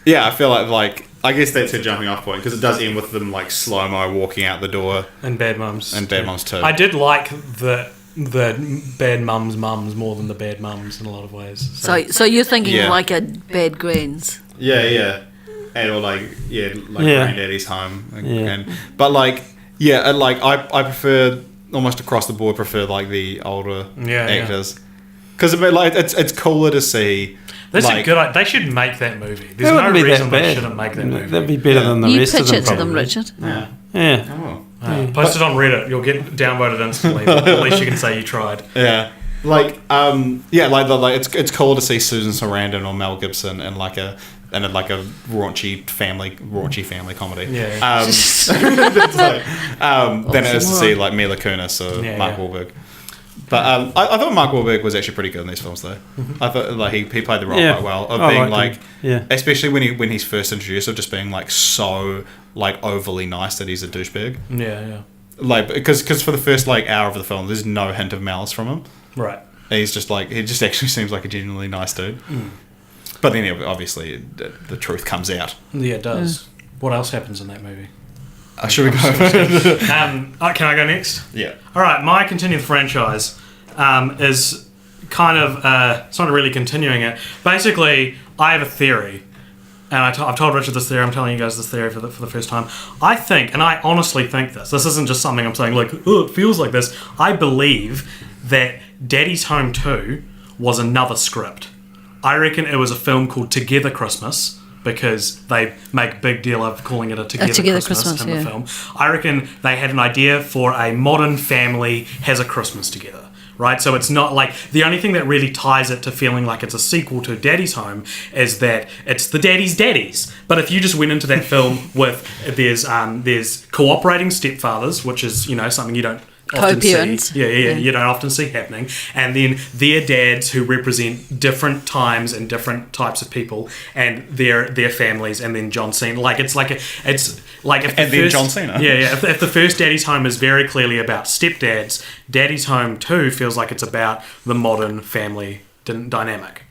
Yeah, I feel like I guess that's her jumping off point because it does end with them like slow mo walking out the door And Bad Mums. and Bad Moms 2. I did like the Bad Mums more than the Bad Mums in a lot of ways. So you're thinking Yeah. like a Bad Grands. Yeah. And or Yeah. Granddaddy's Home. Yeah. But I prefer almost across the board prefer like the older actors because it's cooler to see. That's like, a good idea. They should make that movie. There's That no wouldn't be reason that they bad. shouldn't make that movie. That'd be better than the You rest pitch of them. it to them, probably. Richard. Yeah. Yeah. Oh. Post it on Reddit. You'll get downvoted instantly. But at least you can say you tried. Yeah. It's cool to see Susan Sarandon or Mel Gibson in like a raunchy family comedy. Yeah. Than it is to see like Mila Kunis or Mark Wahlberg. But I thought Mark Wahlberg was actually pretty good in these films, though. I thought like he played the role quite well of being liked him. especially when he's first introduced, of just being like so like overly nice that he's a douchebag. Yeah. Like because for the first like hour of the film, there's no hint of malice from him. Right. He's just like he just actually seems like a genuinely nice dude. But then obviously the truth comes out. Yeah, it does. What else happens in that movie? Should we go? Can I go next? Yeah. All right, my continued franchise is kind of it's not really continuing it. Basically, I have a theory, and I've told Richard this theory. I'm telling you guys this theory for the first time. I think, and I honestly think this. This isn't just something I'm saying like, oh, it feels like this. I believe that Daddy's Home 2 was another script. I reckon it was a film called Together Christmas because they make a big deal of calling it a together Christmas in the yeah. film. I reckon they had an idea for a modern family has a Christmas together. Right, so it's not like the only thing that really ties it to feeling like it's a sequel to Daddy's Home is that it's the daddies. But if you just went into that film with there's cooperating stepfathers, which is something you don't often Co-parents. see. You don't often see happening, and then their dads who represent different times and different types of people, and their families, and then John Cena. It's like if the John Cena. If the first Daddy's Home is very clearly about stepdads, Daddy's Home 2 feels like it's about the modern family dynamic,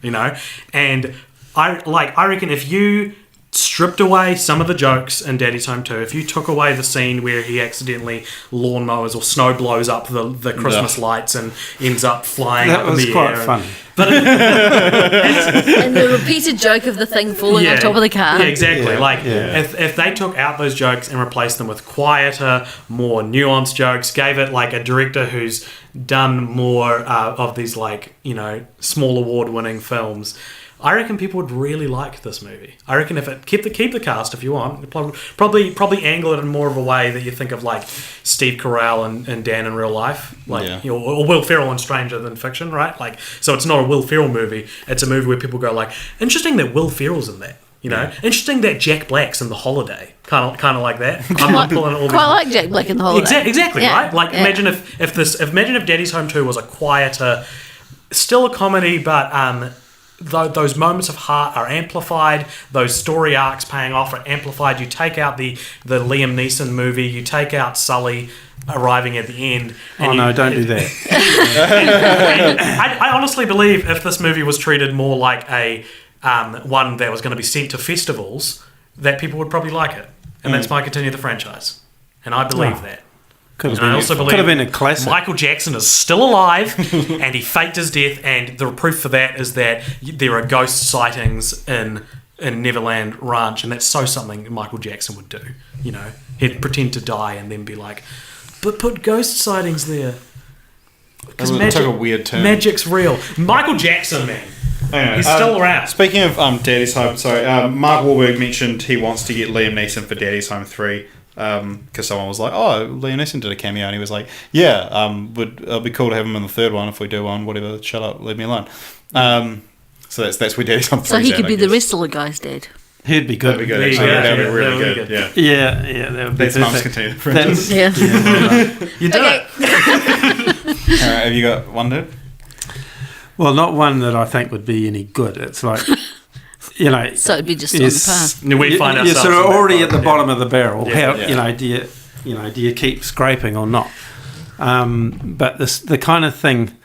And I reckon if you stripped away some of the jokes in Daddy's Home 2, if you took away the scene where he accidentally lawnmowers or snow blows up the Christmas lights and ends up flying up in the air. That was quite funny. But And the repeated joke of the thing falling on top of the car. Yeah, exactly. Yeah. If they took out those jokes and replaced them with quieter, more nuanced jokes, gave it like a director who's done more of these small award-winning films, I reckon people would really like this movie. I reckon if it keep the cast if you want, probably angle it in more of a way that you think of like Steve Carell and Dan in real life, or Will Ferrell in Stranger Than Fiction, right? So it's not a Will Ferrell movie. It's a movie where people go like, interesting that Will Ferrell's in that. Interesting that Jack Black's in The Holiday, kind of like that. I'm not pulling all Quite like Jack Black in The Holiday. Exactly, Yeah, right? yeah. Imagine if Daddy's Home 2 was a quieter, still a comedy, but those moments of heart are amplified. Those story arcs paying off are amplified. You take out the Liam Neeson movie. You take out Sully arriving at the end. Don't do that. I honestly believe if this movie was treated more like a one that was going to be sent to festivals, that people would probably like it. And that's my Continue the Franchise. And I believe that. Could I also believe have been a classic. Michael Jackson is still alive and he faked his death, and the proof for that is that there are ghost sightings in Neverland Ranch, and that's something Michael Jackson would do. He'd pretend to die and then be like, but put ghost sightings there. Because took a weird turn. Magic's real. Michael Jackson, man. Anyway, He's still around. Speaking of Daddy's Home, Mark Wahlberg mentioned he wants to get Liam Neeson for Daddy's Home 3. Because someone was like, oh, Liam Neeson did a cameo, and he was like, yeah, it'll be cool to have him in the third one if we do one, whatever, shut up, leave me alone. So that's where Daddy's Home 3 So he could be the wrestler guy's dad. He'd be good. That'd be good, actually. That'd be really good. Yeah. Yeah, that would be That's Mum's perfect. Continue the Franchise. Yeah. You do it. Alright, have you got one, dude? Well, not one that I think would be any good. It's like, So it'd be just on the par. We find you're ourselves sort of in that already boat, at the bottom of the barrel. Yeah. How do you keep scraping or not? But the kind of thing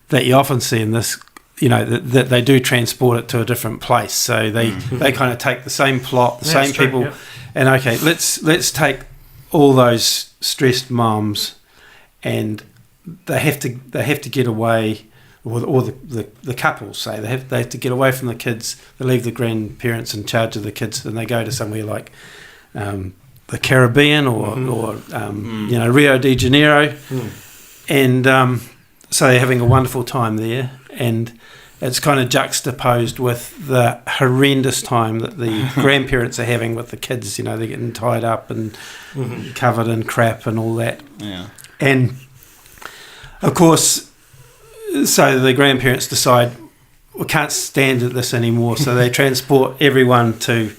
that you often see in this, that they do transport it to a different place. So they kind of take the same plot, the same true, people, yeah. and okay, let's take all those stressed moms, and they have to get away. Or the couples say they have to get away from the kids. They leave the grandparents in charge of the kids, and they go to somewhere like the Caribbean or Rio de Janeiro, and so they're having a wonderful time there. And it's kind of juxtaposed with the horrendous time that the grandparents are having with the kids. They're getting tied up and covered in crap and all that. Yeah, and of course. So the grandparents decide we can't stand this anymore, so they transport everyone to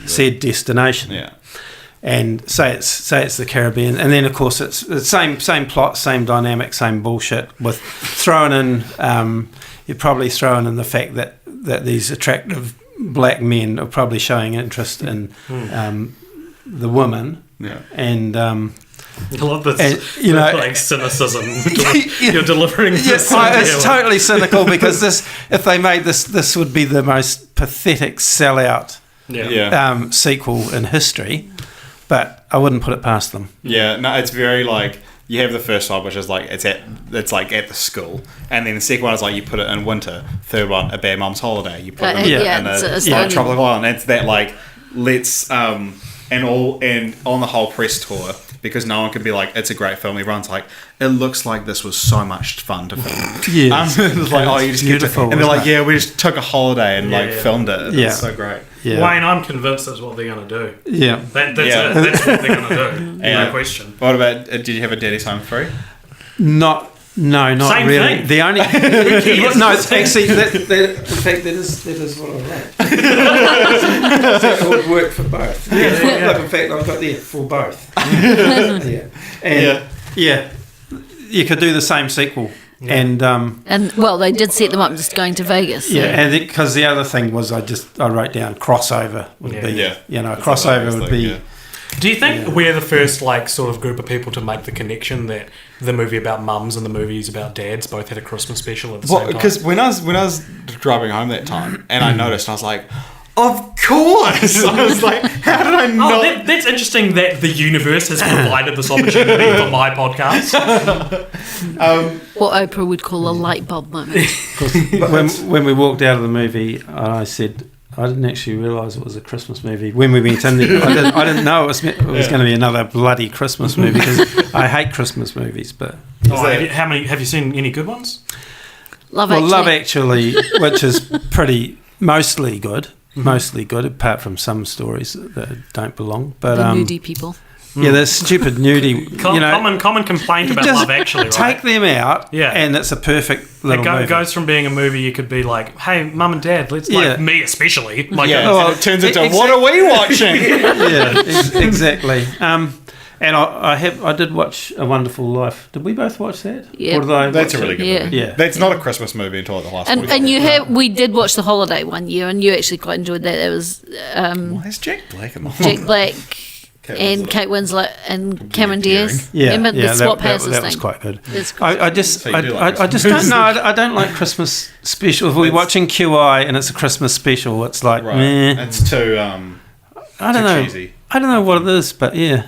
said destination. Yeah, and say it's the Caribbean, and then of course it's the same plot, same dynamic, same bullshit. With throwing in, you're probably throwing in the fact that these attractive black men are probably showing interest in the woman. Yeah, and. I love this, cynicism. You're delivering this. It's totally cynical because if they made this would be the most pathetic sellout sequel in history. But I wouldn't put it past them. Yeah, no, it's very you have the first one, which is it's at the school, and then the second one is you put it in winter. Third one, A Bad Mom's Holiday. You put it in a tropical island. It's that let's and on the whole press tour. Because no one can be like, it's a great film. Everyone's like, it looks like this was so much fun to film. Yeah. You just beautiful. And they're like, we just took a holiday and filmed it. Yeah. It's so great. Yeah. Wayne, I'm convinced that's what they're going to do. Yeah. That's Yeah. it. That's what they're going to do. Yeah. No question. What about, did you have a Daddy's Home 3? No, not Same really. thing. The only no, it's actually that. In fact, that is what I wrote. It would work for both. Yeah. Look, in fact, I've got there for both. Yeah, and yeah, you could do the same sequel, and well, they did set them up just going to Vegas. So. yeah, and because the other thing was, I wrote down crossover would be, you know, a crossover would be. Do you think we're the first like sort of group of people to make the connection that the movie about mums and the movies about dads both had a Christmas special at the same time? Because when I was driving home that time, and I noticed, I was like, of course! I was like, how did I not? Oh, that's interesting that the universe has provided this opportunity for my podcast. What Oprah would call a light bulb moment. when we walked out of the movie, I said, I didn't actually realise it was a Christmas movie. When we went in there, I didn't know it was going to be another bloody Christmas movie because I hate Christmas movies. But have you seen any good ones? Love Actually, which is mostly good, apart from some stories that don't belong. But the moody people. Yeah, the stupid nudie. Common complaint about Love Actually, right? Take them out, and it's a perfect little movie. It goes from being a movie you could be like, hey, mum and dad, let's, like me especially. Like, and it turns into, what are we watching? Exactly. And I did watch A Wonderful Life. Did we both watch that? Yeah. That's a really good movie. Yeah. That's not a Christmas movie until the last one. And we did watch The Holiday one year, and you actually quite enjoyed that. It was why is Jack Black in the Jack Black and Kate Winslet and Cameron Diaz. Remember the swap houses thing? That was quite good. I I just don't know. I don't like Christmas specials. If we're watching QI and it's a Christmas special, it's like, meh. It's too I don't know. cheesy. I don't know what it is, but I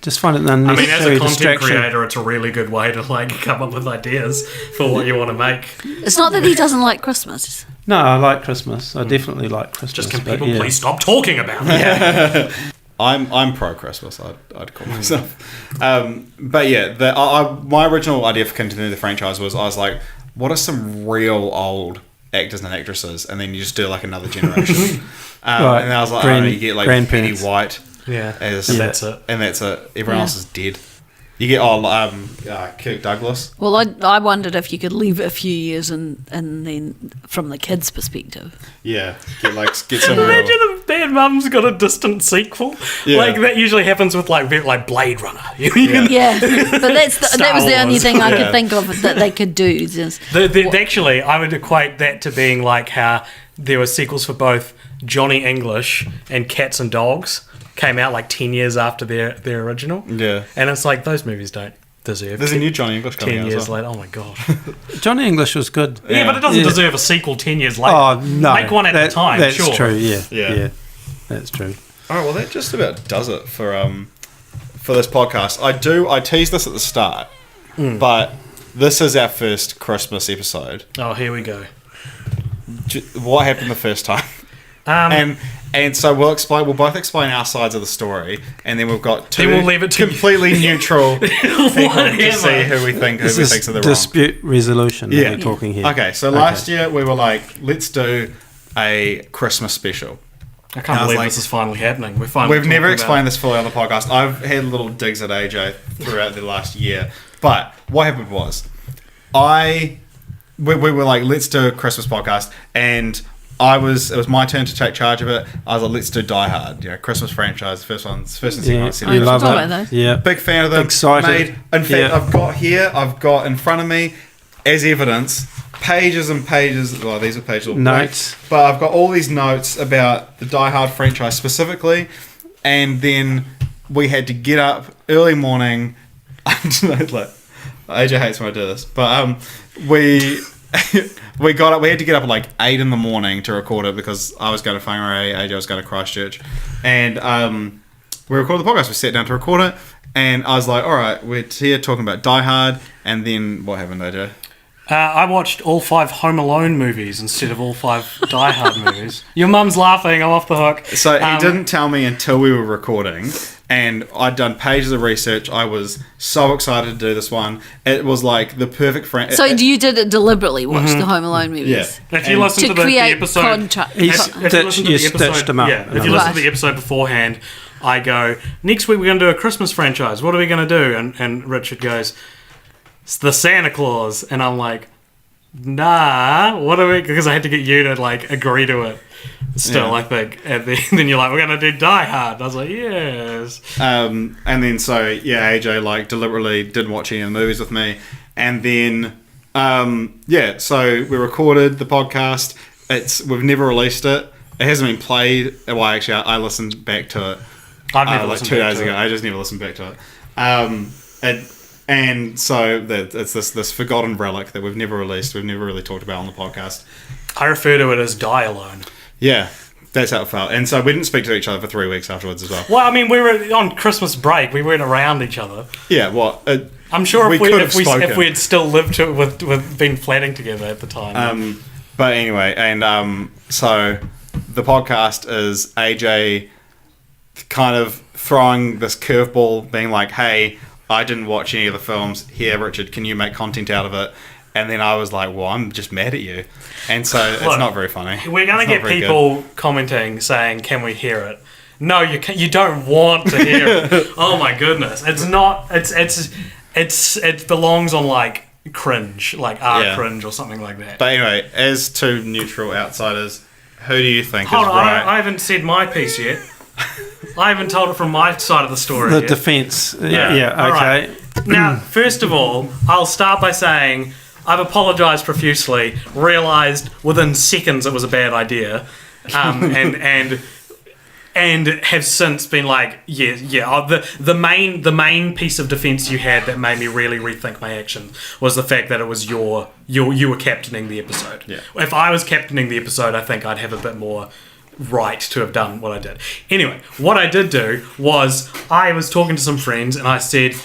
just find it an unnecessary as a content distraction. creator, it's a really good way to like come up with ideas for what you want to make. It's not that he doesn't like Christmas. No, I like Christmas. I definitely like Christmas. Just can people please stop talking about it? I'm pro Christmas. I'd call myself. But yeah, my original idea for continuing the franchise was I was like, what are some real old actors and actresses, and then you just do like another generation. Right. And I was like, you get like Penny White. Yeah, and that's it. And that's it. Everyone else is dead. You get Kirk Douglas. Well, I wondered if you could leave it a few years and then from the kids' perspective. Yeah, get some. Imagine if Bad Mum's got a distant sequel. Yeah. Like that usually happens with like Blade Runner. Yeah, but that was the only Wars. thing I could think of that they could do. Just, actually, I would equate that to being like how there were sequels for both Johnny English and Cats and Dogs. Came out like 10 years after their original. Yeah. And it's like, those movies don't deserve There's a new Johnny English coming 10 out years as well. later. Oh my god. Johnny English was good. Yeah, but it doesn't deserve a sequel 10 years later. Oh, no. Make one at a time, that's sure. That's true, yeah. That's true. Alright, well that just about does it for this podcast. I teased this at the start, but this is our first Christmas episode. Oh, here we go. What happened the first time? And so we'll both explain our sides of the story, and then we've got two we'll leave it to completely neutral people to see who we think are the wrong. Dispute resolution that we're talking here. Okay, so last year we were like, let's do a Christmas special. I can't believe this is finally happening. We've never explained this fully on the podcast. I've had little digs at AJ throughout the last year, but what happened was, we were like, let's do a Christmas podcast, and it was my turn to take charge of it. I was like, let's do Die Hard, Christmas franchise, first and second one. You love it. Yeah, big fan of them. Excited. In fact, I've got in front of me as evidence pages and pages. Well, these are pages of notes, but I've got all these notes about the Die Hard franchise specifically, and then we had to get up early morning. AJ hates when I do this, but we got up. We had to get up at like 8 in the morning to record it because I was going to Whangarei, AJ was going to Christchurch, and we recorded the podcast. We sat down to record it, and I was like, "All right, we're here talking about Die Hard." And then what happened, AJ? I watched all 5 Home Alone movies instead of all 5 Die Hard movies. Your mum's laughing. I'm off the hook. So he didn't tell me until we were recording and I'd done pages of research. I was so excited to do this one. It was like the perfect friend. So you did it deliberately, watch the Home Alone movies? Yeah. If you listen to the create episode, stitched them up. If you listen to the episode beforehand, I go, next week we're going to do a Christmas franchise. What are we going to do? And Richard goes, it's the Santa Claus. And I'm like, nah, what are we? Because I had to get you to like agree to it. Still, I think. And then you're like, we're going to do Die Hard. And I was like, yes. And then AJ like deliberately didn't watch any of the movies with me. And then, so we recorded the podcast. We've never released it. It hasn't been played. Well, actually, I listened back to it. I've never listened 2 back days to ago. it. I just never listened back to it. And so it's this forgotten relic that we've never released. We've never really talked about on the podcast. I refer to it as Die Alone. Yeah, that's how it felt. And so we didn't speak to each other for 3 weeks afterwards as well. Well, I mean, we were on Christmas break. We weren't around each other. Yeah, well, I'm sure if we had still lived with been flatting together at the time. But anyway, and so the podcast is AJ kind of throwing this curveball, being like, hey, I didn't watch any of the films. Here, Richard, can you make content out of it? And then I was like, well, I'm just mad at you. And so it's not very funny. We're going to get people commenting saying, can we hear it? No, you can't, you don't want to hear it. Oh my goodness. It's not, it belongs on like cringe, like cringe or something like that. But anyway, as two neutral outsiders, who do you think Hold is on, right? I haven't said my piece yet. I haven't told it from my side of the story The yet. defence. All Yeah, okay. right. Now, first of all, I'll start by saying I've apologised profusely, realised within seconds it was a bad idea, and have since been like, the main piece of defence you had that made me really rethink my actions was the fact that it was you were captaining the episode. Yeah. If I was captaining the episode, I think I'd have a bit more right to have done what I did. Anyway, what I did do was I was talking to some friends and I said,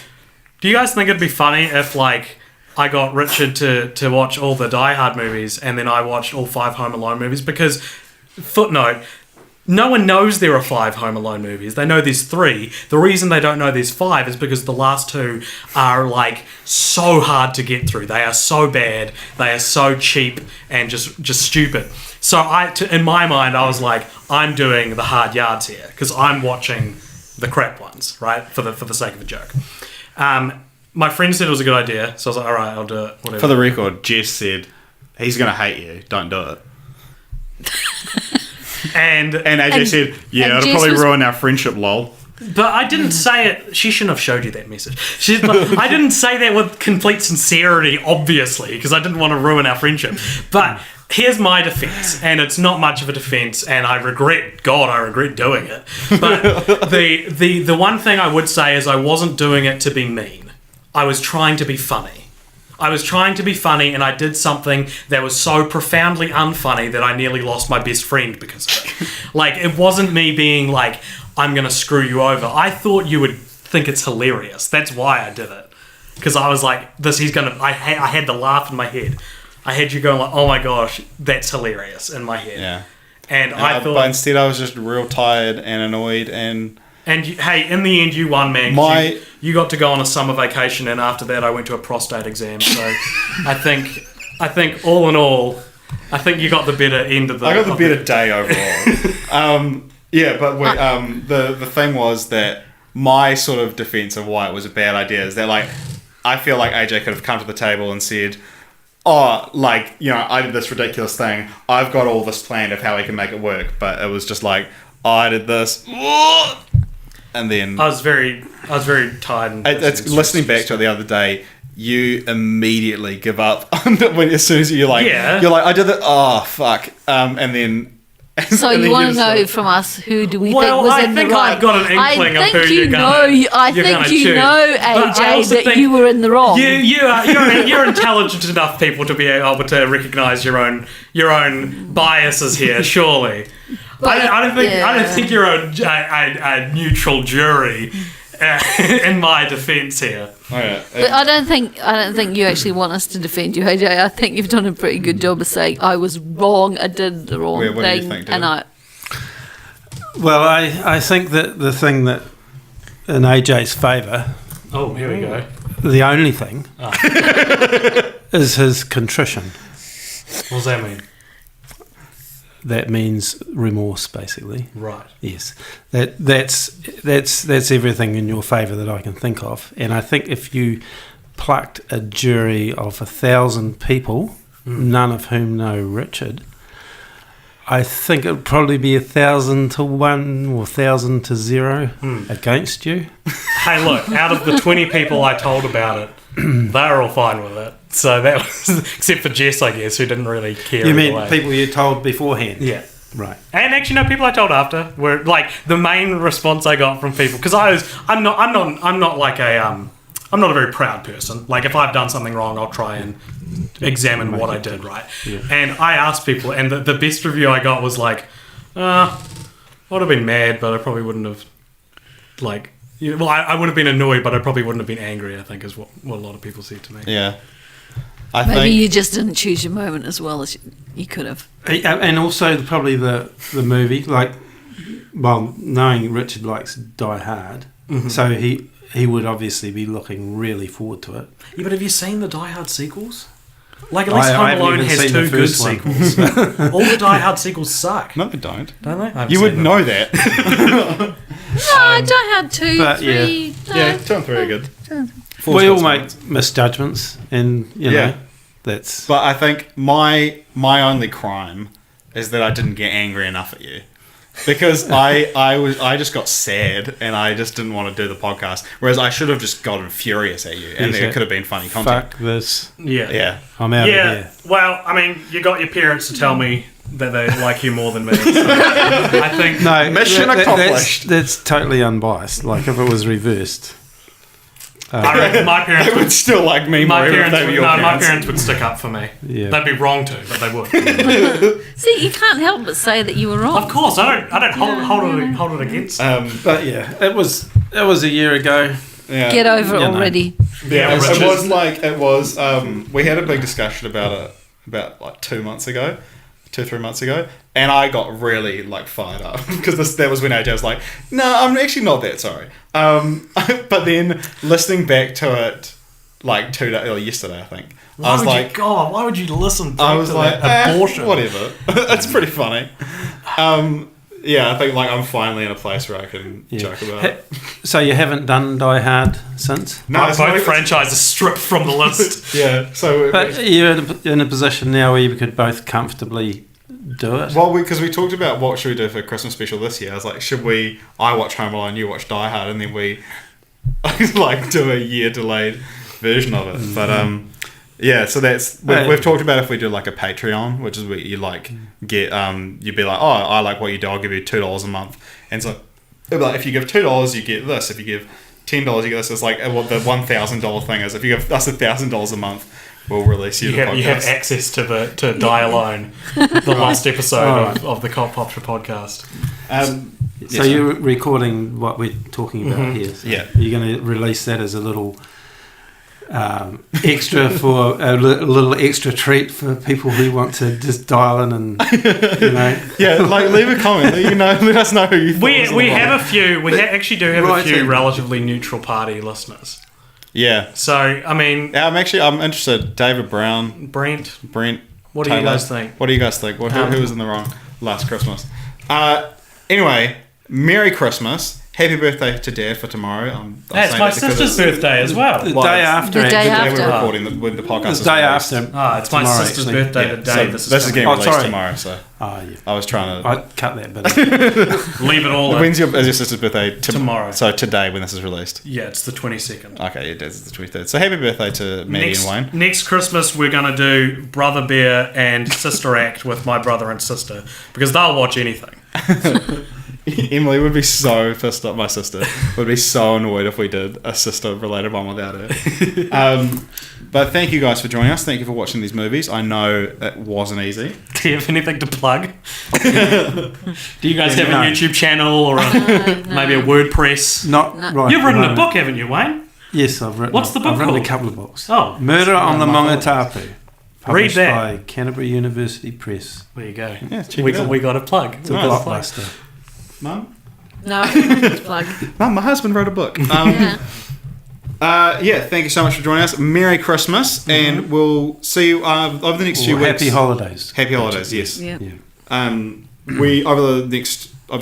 do you guys think it'd be funny if like I got Richard to watch all the Die Hard movies and then I watched all 5 Home Alone movies? Because, footnote, no one knows there are 5 Home Alone movies. They know there's 3. The reason they don't know there's 5 is because the last 2 are like so hard to get through. They are so bad. They are so cheap and just stupid. So in my mind, I was like, I'm doing the hard yards here because I'm watching the crap ones, right? For the sake of the joke. My friend said it was a good idea, so I was like, all right, I'll do it. Whatever. For the record, Jess said he's going to hate you. Don't do it. And AJ said, yeah, it'll Jess probably was- ruin our friendship, lol. But I didn't say it. She shouldn't have showed you that message. I didn't say that with complete sincerity, obviously, because I didn't want to ruin our friendship. But here's my defense, and it's not much of a defense, and I regret doing it. But the one thing I would say is I wasn't doing it to be mean. I was trying to be funny. And I did something that was so profoundly unfunny that I nearly lost my best friend because of it. Like, it wasn't me being like, I'm going to screw you over. I thought you would think it's hilarious. That's why I did it. Because I was like, I had the laugh in my head. I had you going like, oh my gosh, that's hilarious in my head. Yeah. And I thought... But instead I was just real tired and annoyed and... And hey, in the end, you won, man. 'Cause you got to go on a summer vacation, and after that, I went to a prostate exam. So, I think all in all, I think you got the better end of the. I got the better day overall. But the thing was that my sort of defense of why it was a bad idea is that like I feel like AJ could have come to the table and said, oh, like, you know, I did this ridiculous thing. I've got all this planned of how we can make it work. But it was just like, oh, I did this. And then I was very tired. And it's listening back to it the other day. You immediately give up as soon as you're like, I did that. Oh fuck! And then. So you want to know from us who do we think was in the right? I've got an inkling of who you're going to. I think you know, AJ, that you were in the wrong. You're intelligent enough people to be able to recognise your own biases here, surely. But, I don't think you're a neutral jury in my defence here. Okay. But I don't think you actually want us to defend you, AJ. I think you've done a pretty good job of saying I was wrong. I did the wrong what thing, do you think, and Dylan? Well, I think that the thing that in AJ's favour, Oh, here we go. the only thing is his contrition. What does that mean? That means remorse, basically. Right. Yes, that's everything in your favour that I can think of. And I think if you plucked a jury of 1,000 people, none of whom know Richard, I think it would probably be 1,000 to 1 or 1,000 to 0 against you. Hey, look, out of the 20 people I told about it, they were all fine with it. So that was, except for Jess, I guess, who didn't really care. You either mean way. people you told beforehand? Yeah. Right. And actually, no, people I told after were like the main response I got from people, because I'm not a very proud person. Like, if I've done something wrong, I'll try and examine what I did, right? Yeah. And I asked people, and the best review I got was like, I would have been mad, but I probably wouldn't have, like, well, I would have been annoyed, but I probably wouldn't have been angry, I think, is what a lot of people said to me. Yeah. Maybe you just didn't choose your moment as well as you could have. And also probably the movie, like, well, knowing Richard likes Die Hard, so he would obviously be looking really forward to it. Yeah, but have you seen the Die Hard sequels? Like, at least Home haven't Alone even has seen 2 the good first one. sequels. All the Die Hard sequels suck. No, they don't. Don't they? I haven't You would seen them. know that. No, don't have 2, but 3. No. Yeah, 2 and 3 are good. We all make misjudgments, and you know Yeah. that's. But I think my only crime is that I didn't get angry enough at you. Because I just got sad and I just didn't want to do the podcast. Whereas I should have just gotten furious at you, and Yes, it could have been funny content. Fuck this! Yeah. Yeah. I'm out of Yeah. here. Well, I mean, you got your parents to tell me that they like you more than me. So I think. No, Mission accomplished. That's totally unbiased. Like if it was reversed. I reckon my parents They would still like me more My if parents, they were would, your no, my parents. parents would stick up for me. Yeah. They'd be wrong to, but they would. See, you can't help but say that you were wrong. Of course, I don't hold it against. But yeah, it was a year ago. Yeah. Get over it You know. already. Yeah, Richard. it was we had a big discussion about it about like 2 months ago, 2-3 months ago, and I got really like fired up because that was when AJ was like, "No, I'm actually not that sorry." But then listening back to it like 2 days or yesterday, I think I was like, why would you listen? I was to like, that abortion? whatever. It's pretty funny. Yeah, I think like I'm finally in a place where I can joke about it. So you haven't done Die Hard since? No, it's not Both even- franchises stripped from the list. Yeah, so But you're in a position now where you could both comfortably do it. well, because we talked about what should we do for a Christmas special this year. I was like, I watch Home Alone, you watch Die Hard, and then we like do a year delayed version of it. But yeah, so we've talked about if we do like a Patreon, which is where you like get you'd be like, oh, I like what you do, I'll give you $2 a month, and so it'd be like, if you give $2 you get this, if you give $10 you get this. It's like what the $1,000 thing is. If you give us $1,000 a month, we'll release you the podcast. You have access to Die Alone, the last episode of the Cult Popture podcast. So you're recording what we're talking about here. So Yeah. You're going to release that as a little extra for a little extra treat for people who want to just dial in and Yeah, like leave a comment. Let us know who you thought was We the have one. a few. We actually do have a Right few in. relatively neutral party listeners. Yeah. So I mean, I'm interested. David Brown, Brent, Brent. what do you Taylor. guys think? What do you guys think? Who was in the wrong last Christmas? Anyway, Merry Christmas. Happy birthday to Dad for tomorrow. I'm Hey, it's saying my that because sister's it's- birthday as well. The Well, day it's after. the day The day after. we're recording when the podcast The is day released. after. It's my tomorrow, sister's actually. birthday Yeah, the day so this is getting Oh, released sorry. tomorrow. So Oh, yeah. I was trying to. I'd cut that bit. Leave it all. When's your sister's birthday? Tomorrow. So today, when this is released. Yeah, it's the 22nd. Okay, yeah, Dad's the 23rd. So happy birthday to Maddie and Wayne. Next Christmas, we're going to do Brother Bear and Sister Act with my brother and sister because they'll watch anything. Emily would be so pissed off. My sister would be so annoyed if we did a sister-related one without her. But thank you guys for joining us. Thank you for watching these movies. I know it wasn't easy. Do you have anything to plug? Do you guys have a No. YouTube channel or maybe a WordPress? Not right. You've at the written a moment. book, haven't you, Wayne? Yes, I've written. What's the book I've written called? a couple of books. Oh, Murder on the my Mongatapu. Published that. by Canterbury University Press. there you go. Yeah, check We it out. got a plug. It's a Nice. blockbuster. Mum? No, plug. Mum, my husband wrote a book. Yeah. Thank you so much for joining us. Merry Christmas, and we'll see you over the next few weeks. Happy holidays. Happy holidays, yes. Yeah. We over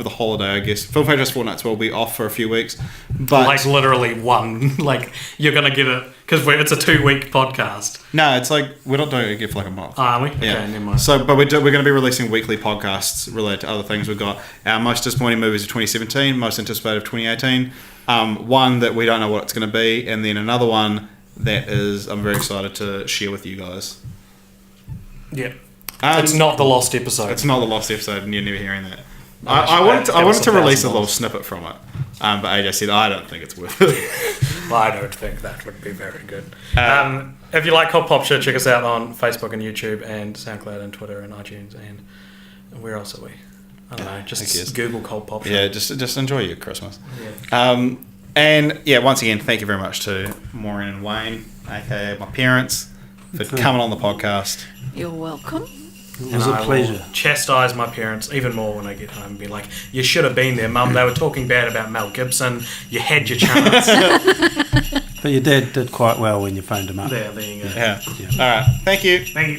the holiday, I guess. Film Fantastic Fortnights will be off for a few weeks, but Like literally one. Like you're gonna get it because it's a 2-week podcast. no, it's like we're not doing it again for like a month. Are we? Yeah. Okay, never mind. So, but we're going to be releasing weekly podcasts related to other things. We've got our most disappointing movies of 2017, most anticipated of 2018, one that we don't know what it's going to be, and then another one that is I'm very excited to share with you guys. Yeah. It's not the lost episode. It's not the lost episode, and you're never hearing that. Unless I you wanted to, give I us wanted to release a $1,000. little snippet from it, but AJ said I don't think it's worth it. Well, I don't think that would be very good. If you like Cult Popture, check us out on Facebook and YouTube and SoundCloud and Twitter and iTunes and where else are we? I don't know. I guess. Just Google Cult Popture. Yeah, just enjoy your Christmas. Yeah. And yeah, once again, thank you very much to Maureen and Wayne, aka my parents, for coming on the podcast. You're welcome. It was a pleasure. Chastise my parents even more when I get home and be like, you should have been there, Mum. They were talking bad about Mel Gibson. You had your chance. But your dad did quite well when you phoned him up. There you go. Yeah. All right. Thank you. Thank you.